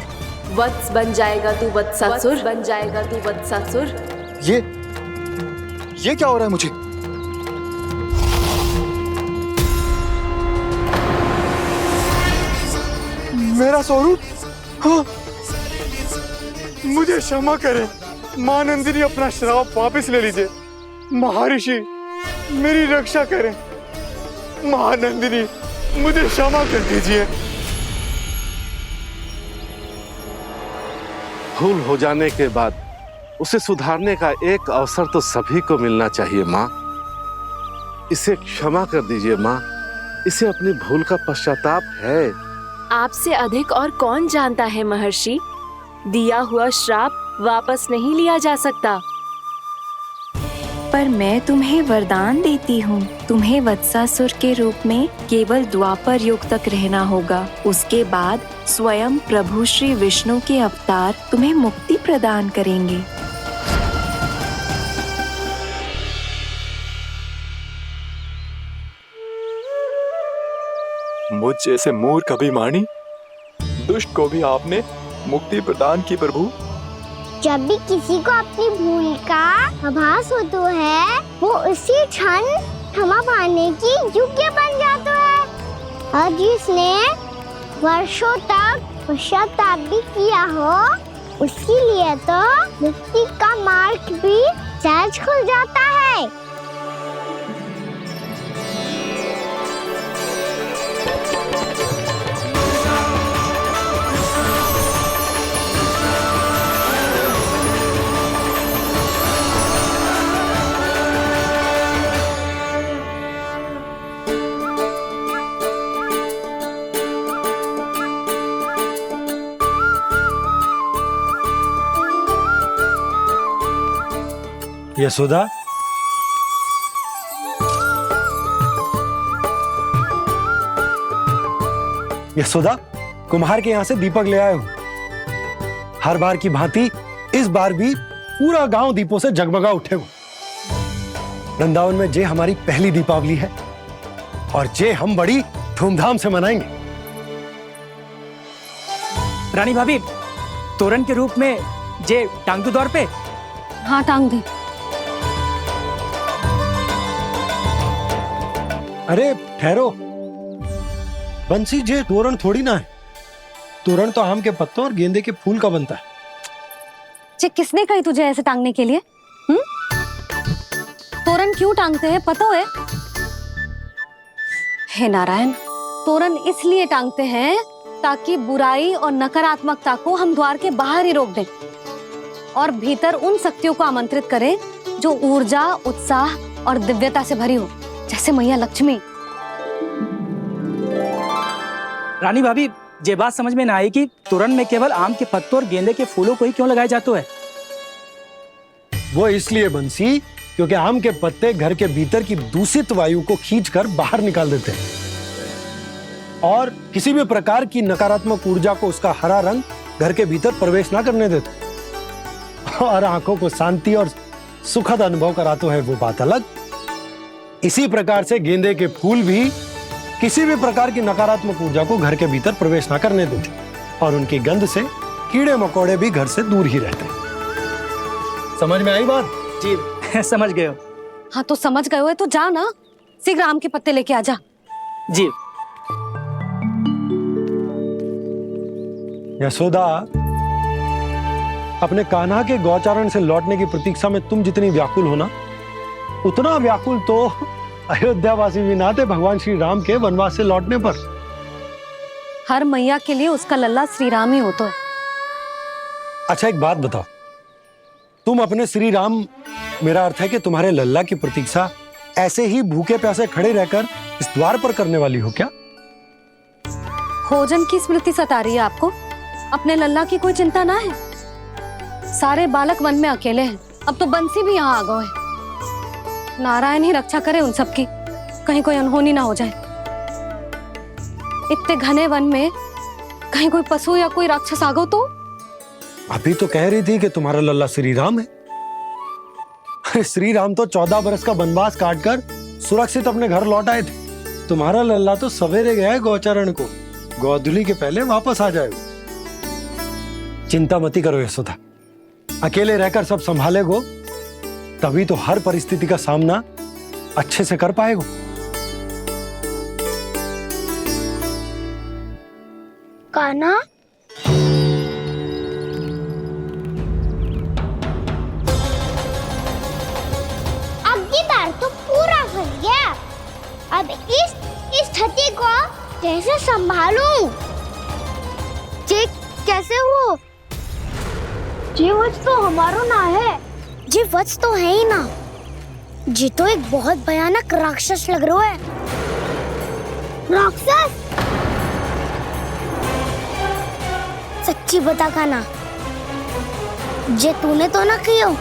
वत्स बन जाएगा तू वत्सासुर, बन जाएगा तू वत्सासुर। ये क्या हो रहा है मुझे? मेरा स्वरूप? हाँ। मुझे क्षमा करें मां नंदिनी, अपना श्राप वापस ले लीजिए। महर्षि मेरी रक्षा करें। मां नंदिनी मुझे क्षमा कर दीजिए। भूल हो जाने के बाद उसे सुधारने का एक अवसर तो सभी को मिलना चाहिए माँ। इसे क्षमा कर दीजिए माँ, इसे अपनी भूल का पश्चाताप है। आपसे अधिक और कौन जानता है महर्षि, दिया हुआ श्राप वापस नहीं लिया जा सकता। पर मैं तुम्हें वरदान देती हूँ, तुम्हें वत्सासुर के रूप में केवल द्वापर युग तक रहना होगा। उसके बाद स्वयं प्रभु श्री विष्णु के अवतार तुम्हें मुक्ति प्रदान करेंगे। मुझ जैसे मूर्ख अभिमानी दुष्ट को भी आपने मुक्ति प्रदान की प्रभु। जब भी किसी को अपनी भूल का आभास होता है, वो उसी क्षण क्षमा पाने की योग्य बन जाता है। और जिसने वर्षों तक पश्चाताप भी किया हो, उसके लिए तो मुक्ति का मार्ग भी सहज खुल जाता है। यशोदा, यशोदा, कुम्हार के यहाँ से दीपक ले आया हूं। हर बार की भांति इस बार भी पूरा गांव दीपों से जगमगा उठे हो। वृंदावन में जे हमारी पहली दीपावली है और जे हम बड़ी धूमधाम से मनाएंगे। रानी भाभी, तोरण के रूप में जे टांग दो द्वार पे। हाँ, टांग दे। अरे ठहरो, बंसी, जे तोरण थोड़ी ना है। तोरण तो आम के पत्तों और गेंदे के फूल का बनता है। जे किसने कही तुझे ऐसे टांगने के लिए? तोरण क्यों टांगते हैं पता है? हे नारायण, तोरण इसलिए टांगते हैं ताकि बुराई और नकारात्मकता को हम द्वार के बाहर ही रोक दें और भीतर उन शक्तियों को आमंत्रित करें जो ऊर्जा, उत्साह और दिव्यता से भरी हो, जैसे मैया लक्ष्मी। रानी भाभी, ये बात समझ में ना आई कि तोरण में केवल आम के पत्तों और गेंदे के फूलों को ही क्यों लगाया जाता है? वो इसलिए बंसी, क्योंकि आम के पत्ते घर के भीतर की दूषित वायु को खींचकर बाहर निकाल देते हैं और किसी भी प्रकार की नकारात्मक ऊर्जा को उसका हरा रंग घर के भीतर प्रवेश ना करने देते और आंखों को शांति और सुखद अनुभव कराते है, वो बात अलग। इसी प्रकार से गेंदे के फूल भी किसी भी प्रकार की नकारात्मक ऊर्जा को घर के भीतर प्रवेश ना करने देते और उनकी गंध से कीड़े मकोड़े भी घर से दूर ही रहते हैं। समझ में आई बात? जी समझ गए हो। हाँ, तो समझ गए हो तो जा ना, शीघ्र आम के पत्ते लेके आजा। जी। यशोदा, अपने कान्हा के गौचारण से लौटने की प्रतीक्षा में तुम जितनी व्याकुल हो ना, उतना व्याकुल तो अयोध्यावासी भी ना थे भगवान श्री राम के वनवास से लौटने पर। हर मैया के लिए उसका लल्ला श्री राम ही होता है। अच्छा एक बात बताओ, तुम अपने श्री राम, मेरा अर्थ है कि तुम्हारे लल्ला की प्रतीक्षा ऐसे ही भूखे प्यासे खड़े रहकर इस द्वार पर करने वाली हो क्या? भोजन की स्मृति सता रही है आपको? अपने लल्ला की कोई चिंता ना है। सारे बालक वन में अकेले हैं, अब तो बंसी भी यहाँ आ गए हैं। नारायण ही रक्षा करे उन सबकी, कहीं कोई अनहोनी ना हो जाए। इतने घने वन में कहीं कोई पशु या कोई राक्षस आ गो तो? अभी तो कह रही थी कि तुम्हारा लल्ला श्री राम है। अरे श्री राम तो 14 बरस का वनवास काटकर सुरक्षित अपने घर लौट आए थे। तुम्हारा लल्ला तो सवेरे गया है गौचरण को, गोधूली के पहले वापस आ जाएगा। चिंता मती करो यशोदा, अकेले रहकर सब संभालेगो तभी तो हर परिस्थिति का सामना अच्छे से कर पाएगो। कान्हा, तो पूरा फंस गया। अब इस स्थिति को कैसे संभालूं? जी कैसे हो? जी वत्स तो हमारो ना है। जी वत्स तो है ही ना। जी तो एक बहुत भयानक राक्षस लग रहा है। राक्षस? सच्ची बता कान्हा, जे तूने तो ना कियो?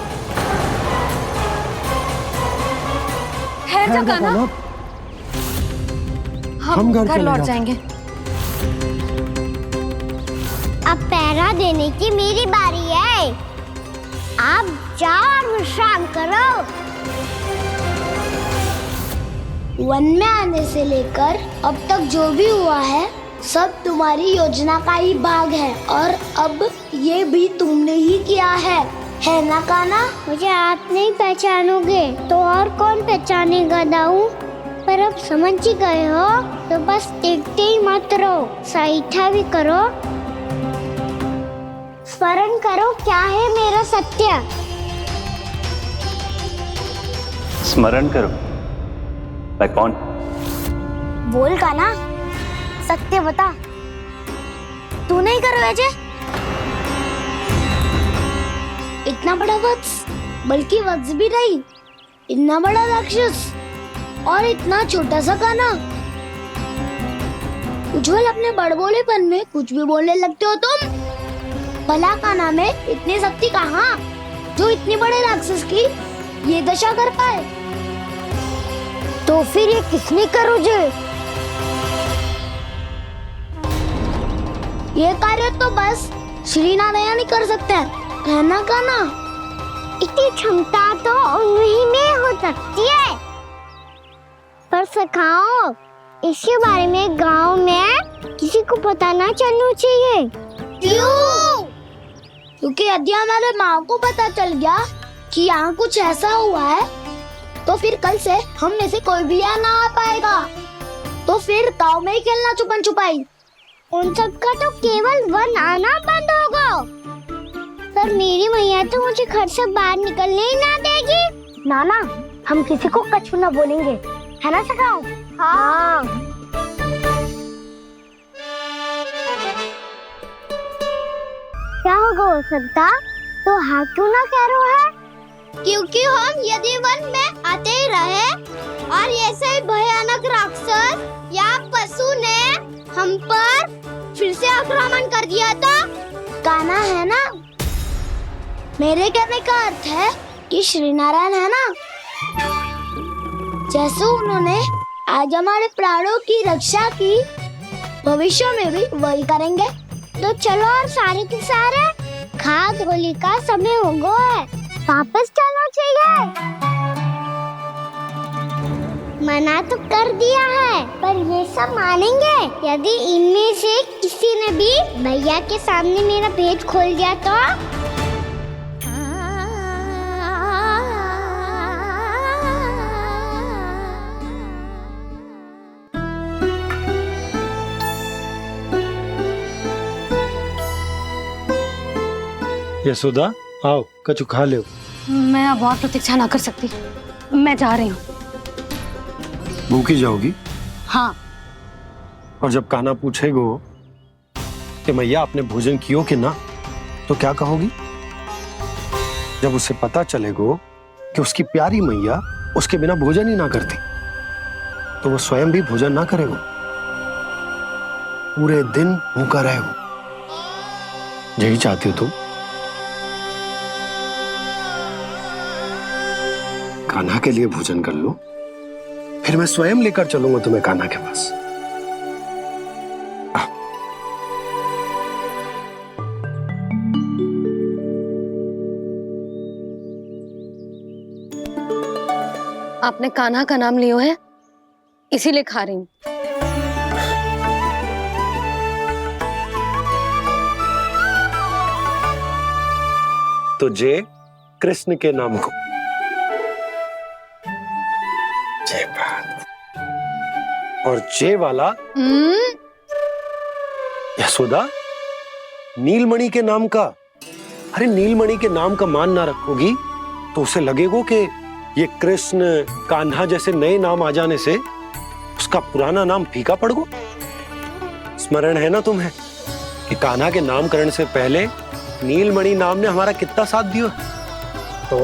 हम घर लौट जाएंगे। अब पहरा देने की मेरी बारी है। आप जाओ और विश्राम करो। वन में आने से लेकर अब तक जो भी हुआ है सब तुम्हारी योजना का ही भाग है, और अब ये भी तुमने ही किया है ना कान्हा? मुझे आप नहीं पहचानोगे तो और कौन पहचानेगा दाऊ? पर अब समझ ही गए हो तो बस देखते ही मत रहो, सहीठा भी करो। स्मरण करो क्या है मेरा सत्य। स्मरण करो। मैं कौन? बोल कान्हा, सत्य बता। तू नहीं करो अजय? इतना बड़ा वत्स, बल्कि वत्स भी नहीं, इतना बड़ा राक्षस और इतना छोटा सा कान्हा। उज्जवल अपने बड़बोलेपन में कुछ भी बोलने लगते हो तुम। भला कान्हा में इतनी शक्ति कहाँ जो इतनी बड़े राक्षस की ये दशा कर पाए? तो फिर ये किसने करो जे? ये कार्य तो बस श्री नारायण ही कर सकते हैं, है ना कान्हा? इतनी क्षमता तो उन्हीं में हो सकती है, पर सखाओ इसके बारे में गांव में किसी को पता ना चलना चाहिए। क्यों? क्योंकि यदि हमारे माँ को पता चल गया कि यहाँ कुछ ऐसा हुआ है तो फिर कल से हम में से कोई भी यहाँ ना आ पाएगा। तो फिर गांव में ही खेलना छुपन छुपाई। उन सबका तो केवल वन आना बंद होगा, पर मेरी मैया तो मुझे घर से बाहर निकलने ही ना देगी। नाना, हम किसी को कछु ना बोलेंगे, है ना सखाओ? हाँ। क्या होगा हो सकता? तो हाँ क्यों ना कह रहा है? क्योंकि हम यदि वन में आते ही रहे और ऐसे भयानक राक्षस या पशु ने हम पर फिर से आक्रमण कर दिया तो कान्हा, है ना? मेरे कहने का अर्थ है कि श्री नारायण है ना, जैसे उन्होंने आज हमारे प्राणों की रक्षा की, भविष्य में भी वही करेंगे। तो चलो और सारे के सारे खाद होली का समय हो गया है, वापस चलना चाहिए। मना तो कर दिया है, पर ये सब मानेंगे यदि इनमें से किसी ने भी भैया के सामने मेरा पेट खोल दिया तो? यशोदा आओ, कछु खा ले। मैं अब और प्रतीक्षा ना कर सकती, मैं जा रही हूँ। भूखी जाओगी? हाँ। और जब कान्हा पूछेगो कि मैया आपने भोजन कियो कि ना, तो क्या कहोगी? जब उसे पता चलेगा कि उसकी प्यारी मैया उसके बिना भोजन ही ना करती, तो वो स्वयं भी भोजन ना करेगा, पूरे दिन भूखा रहेगा। यही चाहती हो तुम? कान्हा के लिए भोजन कर लो, फिर मैं स्वयं लेकर चलूंगा तुम्हें कान्हा के पास। आपने कान्हा का नाम लियो है, इसीलिए खा रही हूं। तो जय कृष्ण के नाम को। जय बात। और जय वाला यशोदा, नीलमणि के नाम का। अरे नीलमणि के नाम का मान ना रखोगी तो उसे लगेगा कि ये कृष्ण कान्हा जैसे नए नाम आ जाने से उसका पुराना नाम फीका पड़ गो। स्मरण है ना तुम्हें कि कान्हा के नामकरण से पहले नीलमणि नाम ने हमारा कितना साथ दिया? तो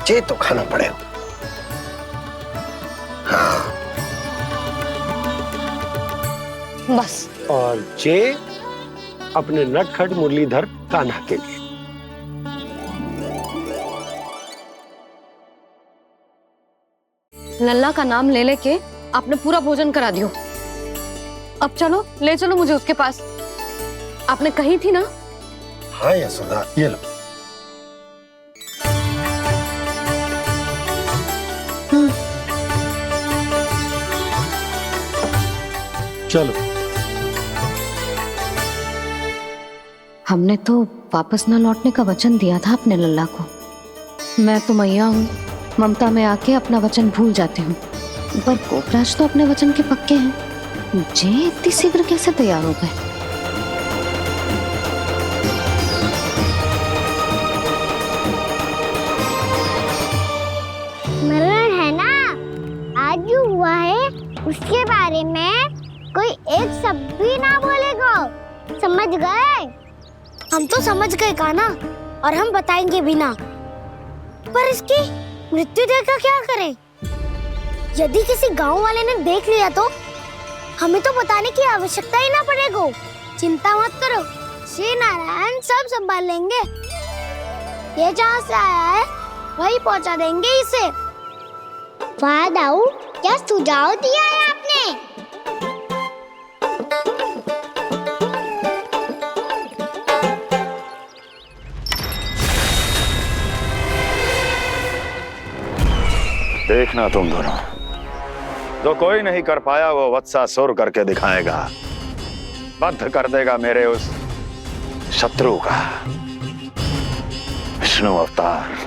जे तो खाना पड़ेगा। हाँ। बस। और जे अपने नटखट मुरलीधर कान्हा के लिए। लल्ला का नाम ले लेके आपने पूरा भोजन करा दियो। अब चलो, ले चलो मुझे उसके पास। आपने कही थी ना? हाँ यशोदा, ये लो। चलो। हमने तो वापस ना लौटने का वचन दिया था अपने लल्ला को। मैं तो मैया हूँ, ममता में आके अपना वचन भूल जाती हूँ, पर गोपराज तो अपने वचन के पक्के हैं। जे इतनी शीघ्र कैसे तैयार हो गए? मरण है ना, आज जो हुआ है उसके बारे में कोई एक शब्द भी ना बोलेगा, समझ गए? हम तो समझ गए कान्हा, और हम बताएंगे भी ना। पर इसकी मृत्यु देखकर क्या करें? यदि किसी गांव वाले ने देख लिया तो हमें तो बताने की आवश्यकता ही ना पड़ेगा। चिंता मत करो, श्री नारायण सब संभाल लेंगे। ये जहाँ से आया है वही पहुँचा देंगे इसे। वाह दाऊ, क्या सुझाव दिया है आपने? देखना तुम दोनों, जो कोई नहीं कर पाया वो वत्सासुर करके दिखाएगा, बद्ध कर देगा मेरे उस शत्रु का विष्णु अवतार।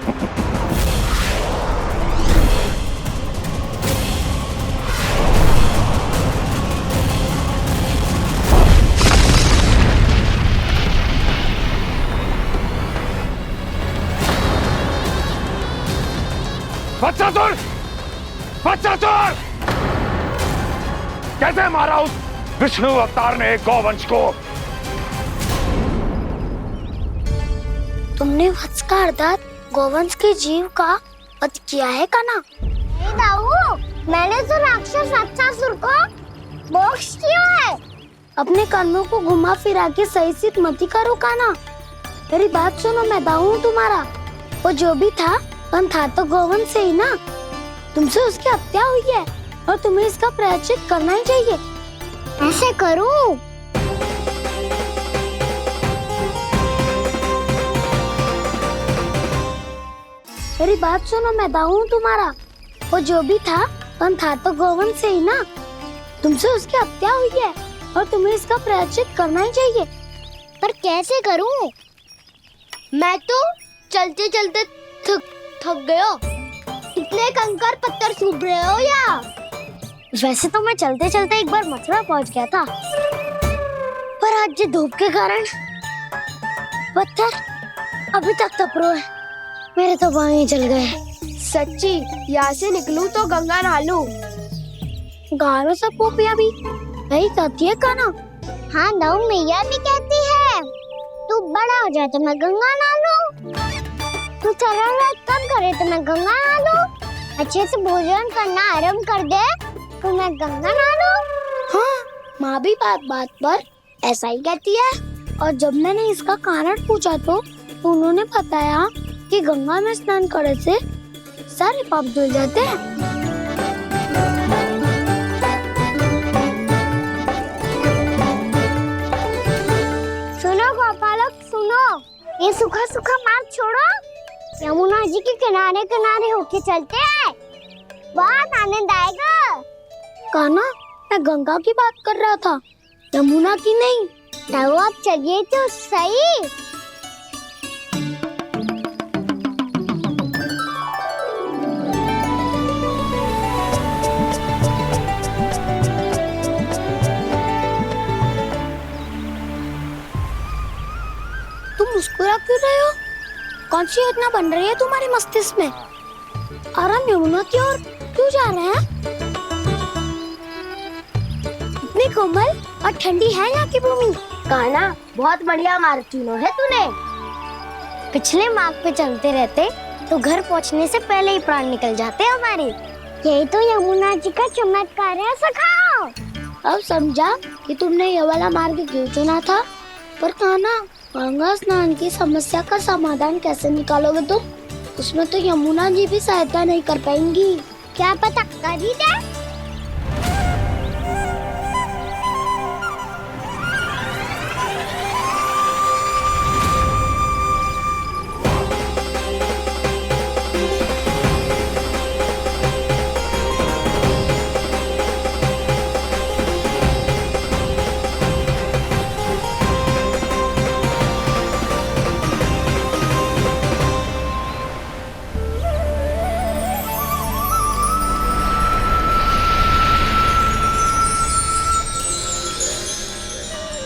वत्सासुर! वत्सासुर! कैसे मारा उस विष्णु अवतार ने गौवंश को? तुमने वत्स का अर्थात गौवंश के जीव का वध किया है कान्हा? नहीं दाऊ, मैंने तो राक्षस वत्सासुर को मोक्ष किया है। अपने कर्मों को घुमा फिरा के सही सिद्ध मत करो कान्हा। मेरी बात सुनो, मैं दाऊ हूँ तुम्हारा। वो जो भी था पर था तो गौवंश से ही ना। तुमसे उसकी हत्या हुई है और तुम्हें इसका प्रायश्चित करना ही चाहिए। ऐसे करूं? मेरी बात सुनो, मैं दाऊ हूँ तुम्हारा। वो जो भी था पर था तो गौवंश से ही ना। तुमसे उसकी हत्या हुई है और तुम्हें इसका प्रायश्चित करना ही चाहिए। पर कैसे करूं? मैं तो चलते चलते थक गया। इतने कंकर पत्थर सूख रहे हो या? वैसे तो मैं चलते चलते एक बार मथुरा पहुंच गया था, पर आज ये धूप के कारण पत्थर अभी तक तप रहे हैं। मेरे तो बाएं ही जल गए। सच्ची, यहाँ से निकलूं तो गंगा नहा लूं। गारो सब पोपिया भी यही कहती है कान्हा। हाँ नौ मैया भी कहती है तू बड़ा हो जाए तो मैं गंगा नहा लूं, तू चरण व्रत कब करे तो मैं गंगा नहा लूं, अच्छे से भोजन करना आरंभ कर दे तो मैं गंगा नहा लूं। हाँ माँ भी बात बात पर ऐसा ही कहती है। और जब मैंने इसका कारण पूछा तो उन्होंने बताया कि गंगा में स्नान करने से सारे पाप धुल जाते हैं। सुनो गोपालक सुनो, ये सूखा सूखा मार्ग छोड़ो, यमुना जी के किनारे किनारे होके चलते हैं, बहुत आनंद आएगा। कान्हा मैं गंगा की बात कर रहा था, यमुना की नहीं। तो आप चलिए तो सही। तुम मुस्कुरा क्यों रहे हो? कौन सी योजना बन रही है तुम्हारे मस्तिष्क में? और हम यमुना की ओर क्यों जा रहे हैं? इतनी कोमल और ठंडी है यहाँ की भूमि। कान्हा बहुत बढ़िया मार्ग चुना है तूने। पिछले मार्ग पे चलते रहते तो घर पहुँचने से पहले ही प्राण निकल जाते हमारे। यही तो यमुना जी का चमत्कार है सखाओ। अब समझा कि तुमने ये वाला मार्ग क्यों चुना था। पर कान्हा गंगा स्नान की समस्या का समाधान कैसे निकालोगे तुम? उसमें तो यमुना जी भी सहायता नहीं कर पाएंगी। क्या पता कर ही दे।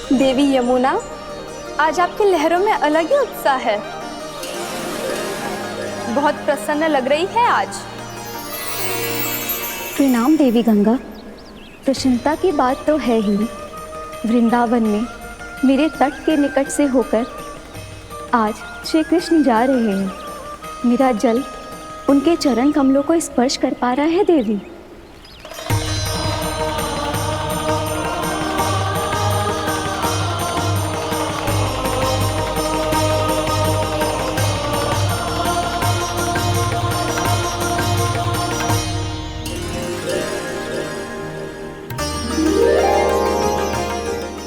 देवी यमुना, आज आपकी लहरों में अलग ही उत्साह है। बहुत प्रसन्न लग रही है आज। प्रणाम देवी गंगा। प्रसन्नता की बात तो है ही। वृंदावन में मेरे तट के निकट से होकर आज श्री कृष्ण जा रहे हैं। मेरा जल उनके चरण कमलों को स्पर्श कर पा रहा है देवी।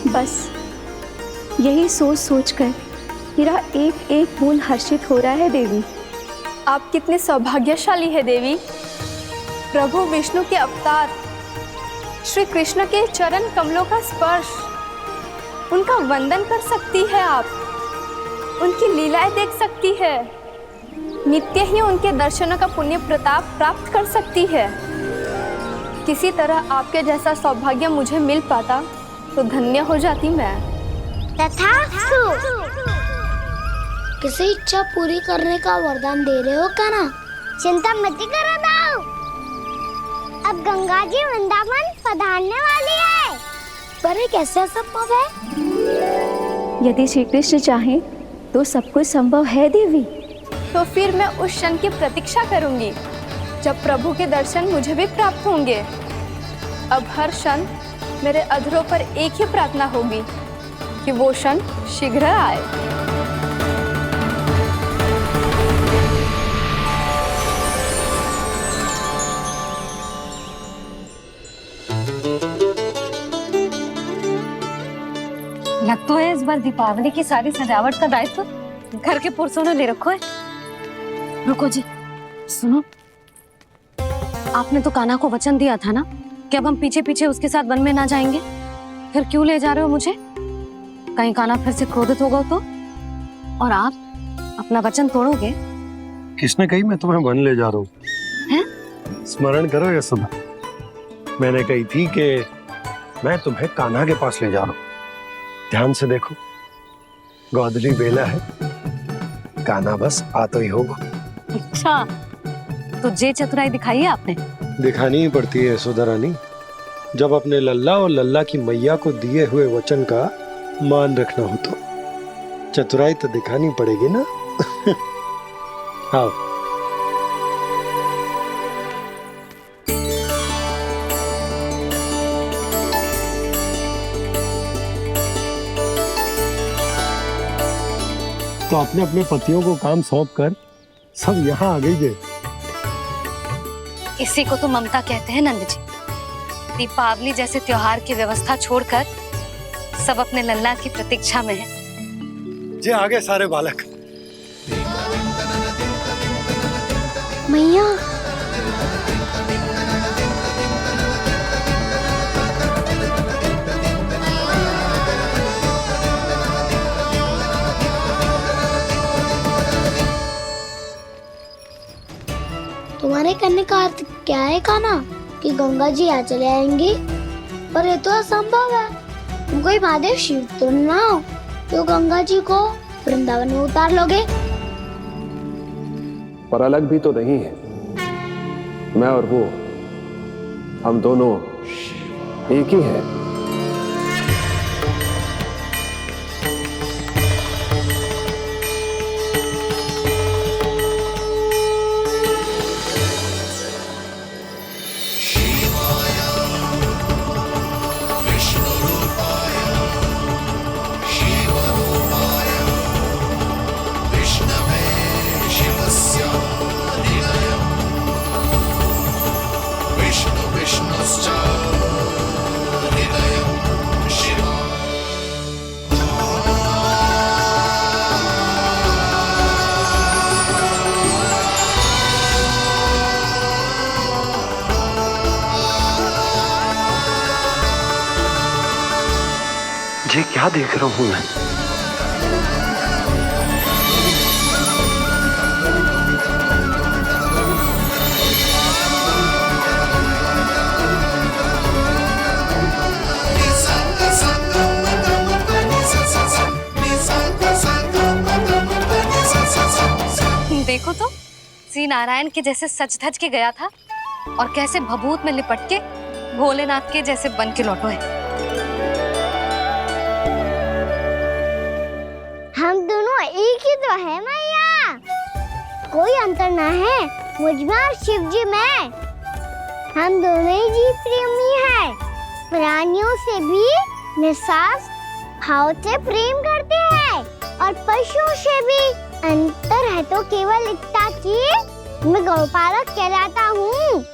बस यही सोच सोचकर मेरा एक एक बूंद हर्षित हो रहा है देवी। आप कितने सौभाग्यशाली है देवी। प्रभु विष्णु के अवतार श्री कृष्ण के चरण कमलों का स्पर्श, उनका वंदन कर सकती है आप, उनकी लीलाएं देख सकती है, नित्य ही उनके दर्शनों का पुण्य प्रताप प्राप्त कर सकती है। किसी तरह आपके जैसा सौभाग्य मुझे मिल पाता तो धन्य हो जाती मैं। तथास्तु। किसी इच्छा पूरी करने का वरदान दे रहे हो कान्हा? चिंता मत करो दाऊ। अब गंगा जी वृंदावन पधारने वाली है। पर ये कैसे संभव है? यदि श्री कृष्ण चाहे तो सब कुछ संभव है देवी। तो फिर मैं उस क्षण की प्रतीक्षा करूंगी जब प्रभु के दर्शन मुझे भी प्राप्त होंगे। अब हर क्षण मेरे अधरों पर एक ही प्रार्थना होगी कि वो क्षण शीघ्र आए। लग तो है इस बार दीपावली की सारी सजावट का दायित्व घर के पुरुषों ने ले रखो है। रुको जी, सुनो, आपने तो कान्हा को वचन दिया था ना कि अब हम पीछे पीछे उसके साथ वन में ना जाएंगे। फिर क्यों ले जा रहे हो मुझे? कहीं कान्हा फिर से क्रोधित होगा तो? और आप अपना वचन तोड़ोगे? किसने कही मैं तुम्हें वन ले जा रहा हूँ? स्मरण करो यशोदा, मैंने कही थी कि मैं तुम्हें कान्हा के पास ले जा रहा हूँ। ध्यान से देखो, गोदली बेला है, कान्हा बस आ तो ही होगा। अच्छा, तो जे चतुराई दिखाई है आपने? दिखानी ही पड़ती है यशोदा रानी, जब अपने लल्ला और लल्ला की मैया को दिए हुए वचन का मान रखना हो तो चतुराई तो दिखानी पड़ेगी ना। आओ। तो अपने अपने पतियों को काम सौंप कर सब यहाँ आ गई है। इसी को तो ममता कहते हैं नंद जी। दीपावली जैसे त्योहार की व्यवस्था छोड़कर सब अपने लल्ला की प्रतीक्षा में हैं। जे आगे सारे बालक। मैया तुम्हारे करने का अर्थ क्या है कान्हा? कि गंगा जी यहाँ चले आएंगी? पर ये तो असंभव है। तुम कोई महादेव शिव तो ना हो तो गंगा जी को वृंदावन में उतार लोगे? पर अलग भी तो नहीं है। मैं और वो, हम दोनों एक ही हैं। ये क्या देख रहा हूं मैं? देखो तो श्री नारायण के जैसे सज धज के गया था और कैसे भभूत में लिपट के भोलेनाथ के जैसे बन के लौटो है। हम दोनों एक ही तो है मैया, कोई अंतर ना है मुझ में और शिव जी में। हम दोनों ही जीव प्रेमी हैं, प्राणियों से भी निस्वार्थ भाव से प्रेम करते हैं और पशुओं से भी। अंतर है तो केवल इतना कि मैं गौपालक कहलाता हूँ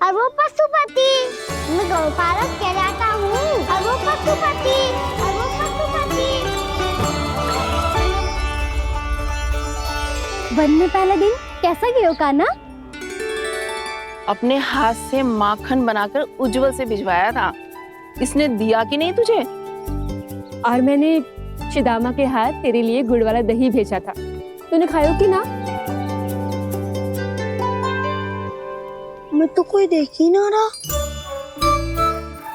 और वो पशुपति। मैं गौपालक कहलाता हूँ और वो पशुपति। वन में पहला दिन कैसा गया कान्हा? अपने हाथ से माखन बनाकर उज्जवल से भिजवाया था। इसने दिया कि नहीं तुझे? और मैंने शिदामा के हाथ तेरे लिए गुड़ वाला दही भेजा था, तूने खाया कि ना? मैं तो कोई देख ही ना रहा।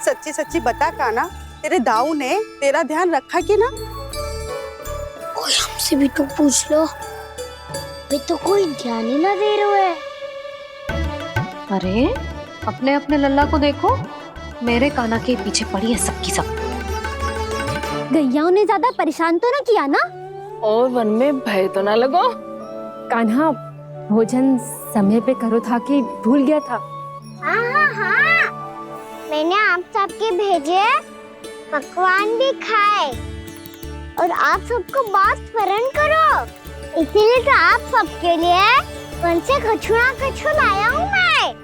सच्ची सच्ची बता कान्हा, तेरे दाऊ ने तेरा ध्यान रखा कि ना? कोई हमसे भी तो पूछ लो, वे तो कोई ध्यान ही ना दे रहे हैं। अरे अपने अपने लल्ला को देखो, मेरे कान्हा के पीछे पड़ी है सबकी सब। गैयाओं ने ज्यादा परेशान तो ना किया ना? और वन में भय तो ना लगो? कान्हा भोजन समय पे करो था कि भूल गया था? हाँ, मैंने आप सबके भेजे पकवान भी खाए और आप सबको बात स्मरण करो, इसीलिए तो आप सबके लिए वन से कछु लाया हूँ मैं।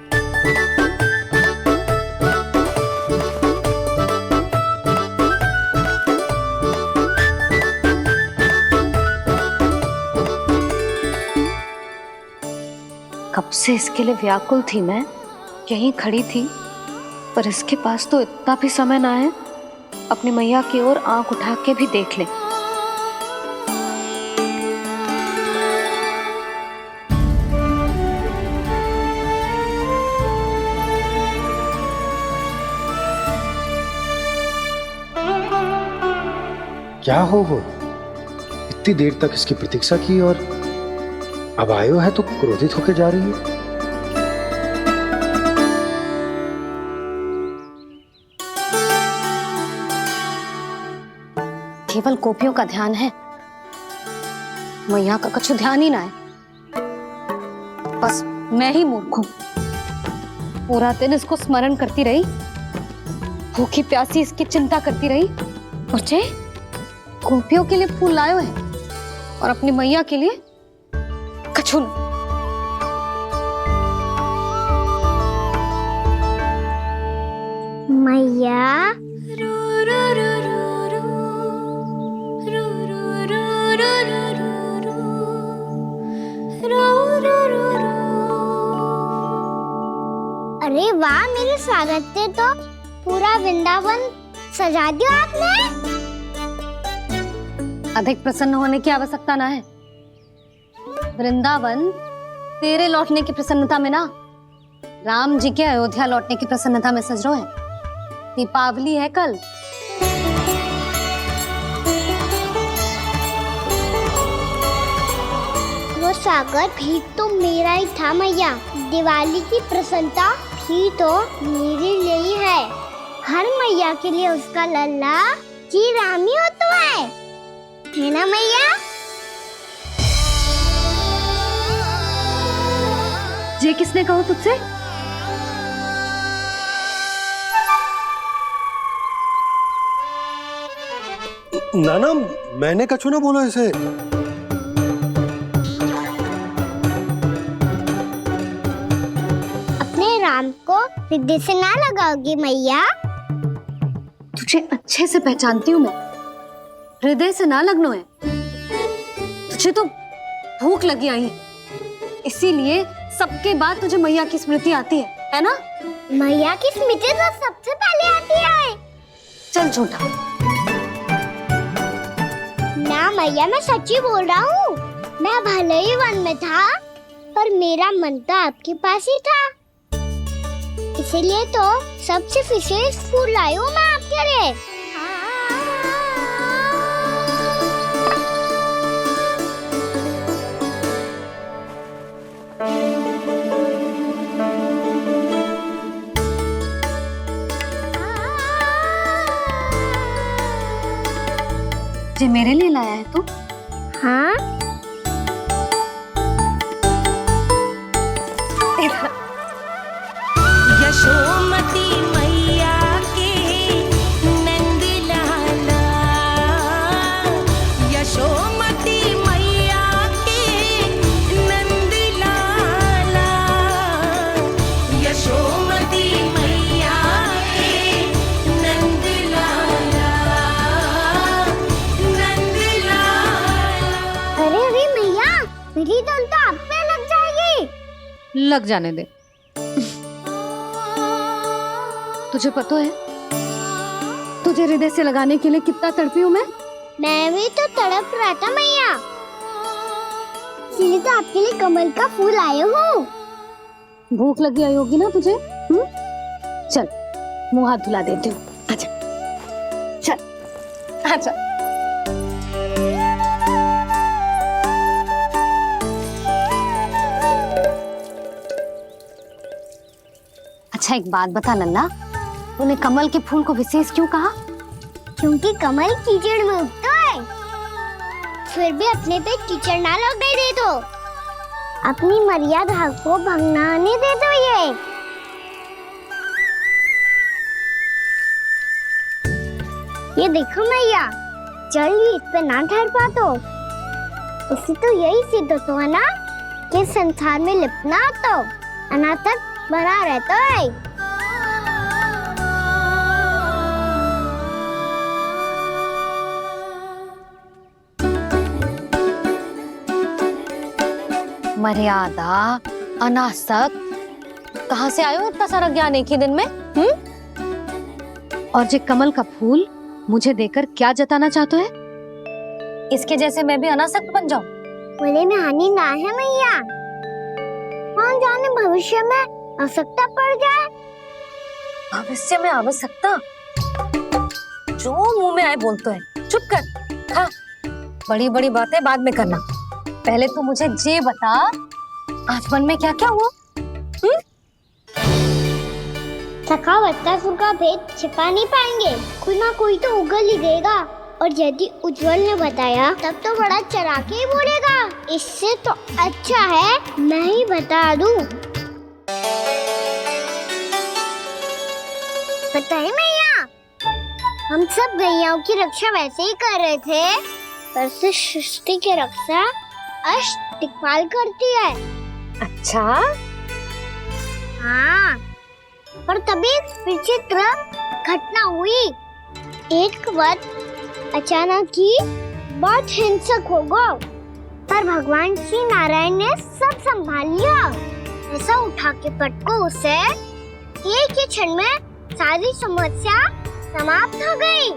कब से इसके लिए व्याकुल थी मैं, यहीं खड़ी थी, पर इसके पास तो इतना भी समय ना है अपनी मैया की ओर आंख उठा के भी देख ले। क्या हो वो? इतनी देर तक इसकी प्रतीक्षा की और अब आयो है तो क्रोधित होकर जा रही है। केवल गोपियों का ध्यान है, मैया का कछु ध्यान ही ना है। बस मैं ही मूर्ख हूँ, पूरा दिन इसको स्मरण करती रही, भूखी प्यासी इसकी चिंता करती रही, और जे गोपियों के लिए फूल लायो है और अपनी मैया के लिए कछु न। मैया अरे वाह, मेरे स्वागत से तो पूरा वृंदावन सजा दिया आपने। अधिक प्रसन्न होने की आवश्यकता ना है। वृंदावन तेरे लौटने की प्रसन्नता में ना, राम जी के अयोध्या लौटने की प्रसन्नता में सज रहे हैं। दीपावली है कल। वो स्वागत भी तो मेरा ही था मैया। दिवाली की प्रसन्नता भी तो मेरे लिए ही है। हर मैया के लिए उसका लल्ला जी राम ही होता है ना मैया? ये किसने कहा तुझसे? नाना, मैंने कछु ना बोला इसे। अपने राम को हृदय से ना लगाओगी मैया? तुझे अच्छे से पहचानती हूँ मैं, हृदय से ना लगनो है। तुझे तो भूख लगी आई है, इसीलिए सबके बाद तुझे मैया की स्मृति आती है ना? मैया की स्मृति तो सबसे पहले आती है। चल झूठा। ना मैया, मैं सच्ची बोल रहा हूँ। मैं भले ही वन में था, पर मेरा मन तो आपके पास ही था। इसीलिए तो सबसे विशेष फूल लाई हूँ मैं आपके लिए। जे मेरे लिए लाया है तू? हाँ। यशोमती मैया के नंद लाला, यशोमती मैया के नंद लाला, यशोमती मैया के नंद लाला, नंद लाला। अरे अरे मैया, मेरी धुन तो आप पे लग जाएगी। लग जाने दे। तुझे पता है तुझे हृदय से लगाने के लिए कितना तड़पी हूँ मैं? मैं भी तो तड़प रहा था मैया, इसलिए तो आपके लिए कमल का फूल आया हूँ। भूख लगी आई होगी ना तुझे? चल मुंह हाथ धुला देती हूँ। आजा, चल आजा। अच्छा एक बात बता नन्ना, तूने कमल के फूल को विशेष क्यों कहा? क्योंकि कमल कीचड़ में उगता है, फिर भी अपने पे कीचड़ ना लगने दे दो। अपनी मर्यादा को भंगना नहीं दे दो। ये देखो मैया, जल भी इस पे ना ठहर पा तो इससे तो यही सिद्ध होता है ना कि संसार में लिपना तो अनाथ तक बना रहता है। मर्यादा, अनासक्त, कहाँ से आयो इतना सारा ज्ञान एक ही दिन में? और जे कमल का फूल मुझे देकर क्या जताना चाहते है? इसके जैसे मैं भी अनासक्त बन जाऊं? बोले में हानि ना है मैया, कौन जाने भविष्य में आवश्यकता पड़ जाए। भविष्य में आवश्यकता? जो मुंह में आए बोलते हैं, चुप कर। हाँ, बड़ी बड़ी बातें बाद में करना, पहले तो मुझे ये बता आज वन में क्या क्या हुआ? सखा वत्तासुर का भेद छिपा नहीं पाएंगे, कोई ना कोई तो उगल ही देगा। और यदि उज्जवल ने बताया तब तो बड़ा चढ़ा के ही बोलेगा। इससे तो अच्छा है मैं ही बता दूं। पता है मैया, हम सब गैयाओं की रक्षा वैसे ही कर रहे थे, पर से सृष्टि की रक्षा अष्टदिक्पाल करती है। अच्छा? हाँ, पर तभी विचित्र घटना हुई। एक वक्त अचानक ही बहुत हिंसक हो गया, पर भगवान श्री नारायण ने सब संभाल लिया। ऐसा उठा के पटको उसे, एक ही क्षण में सारी समस्या समाप्त हो गई।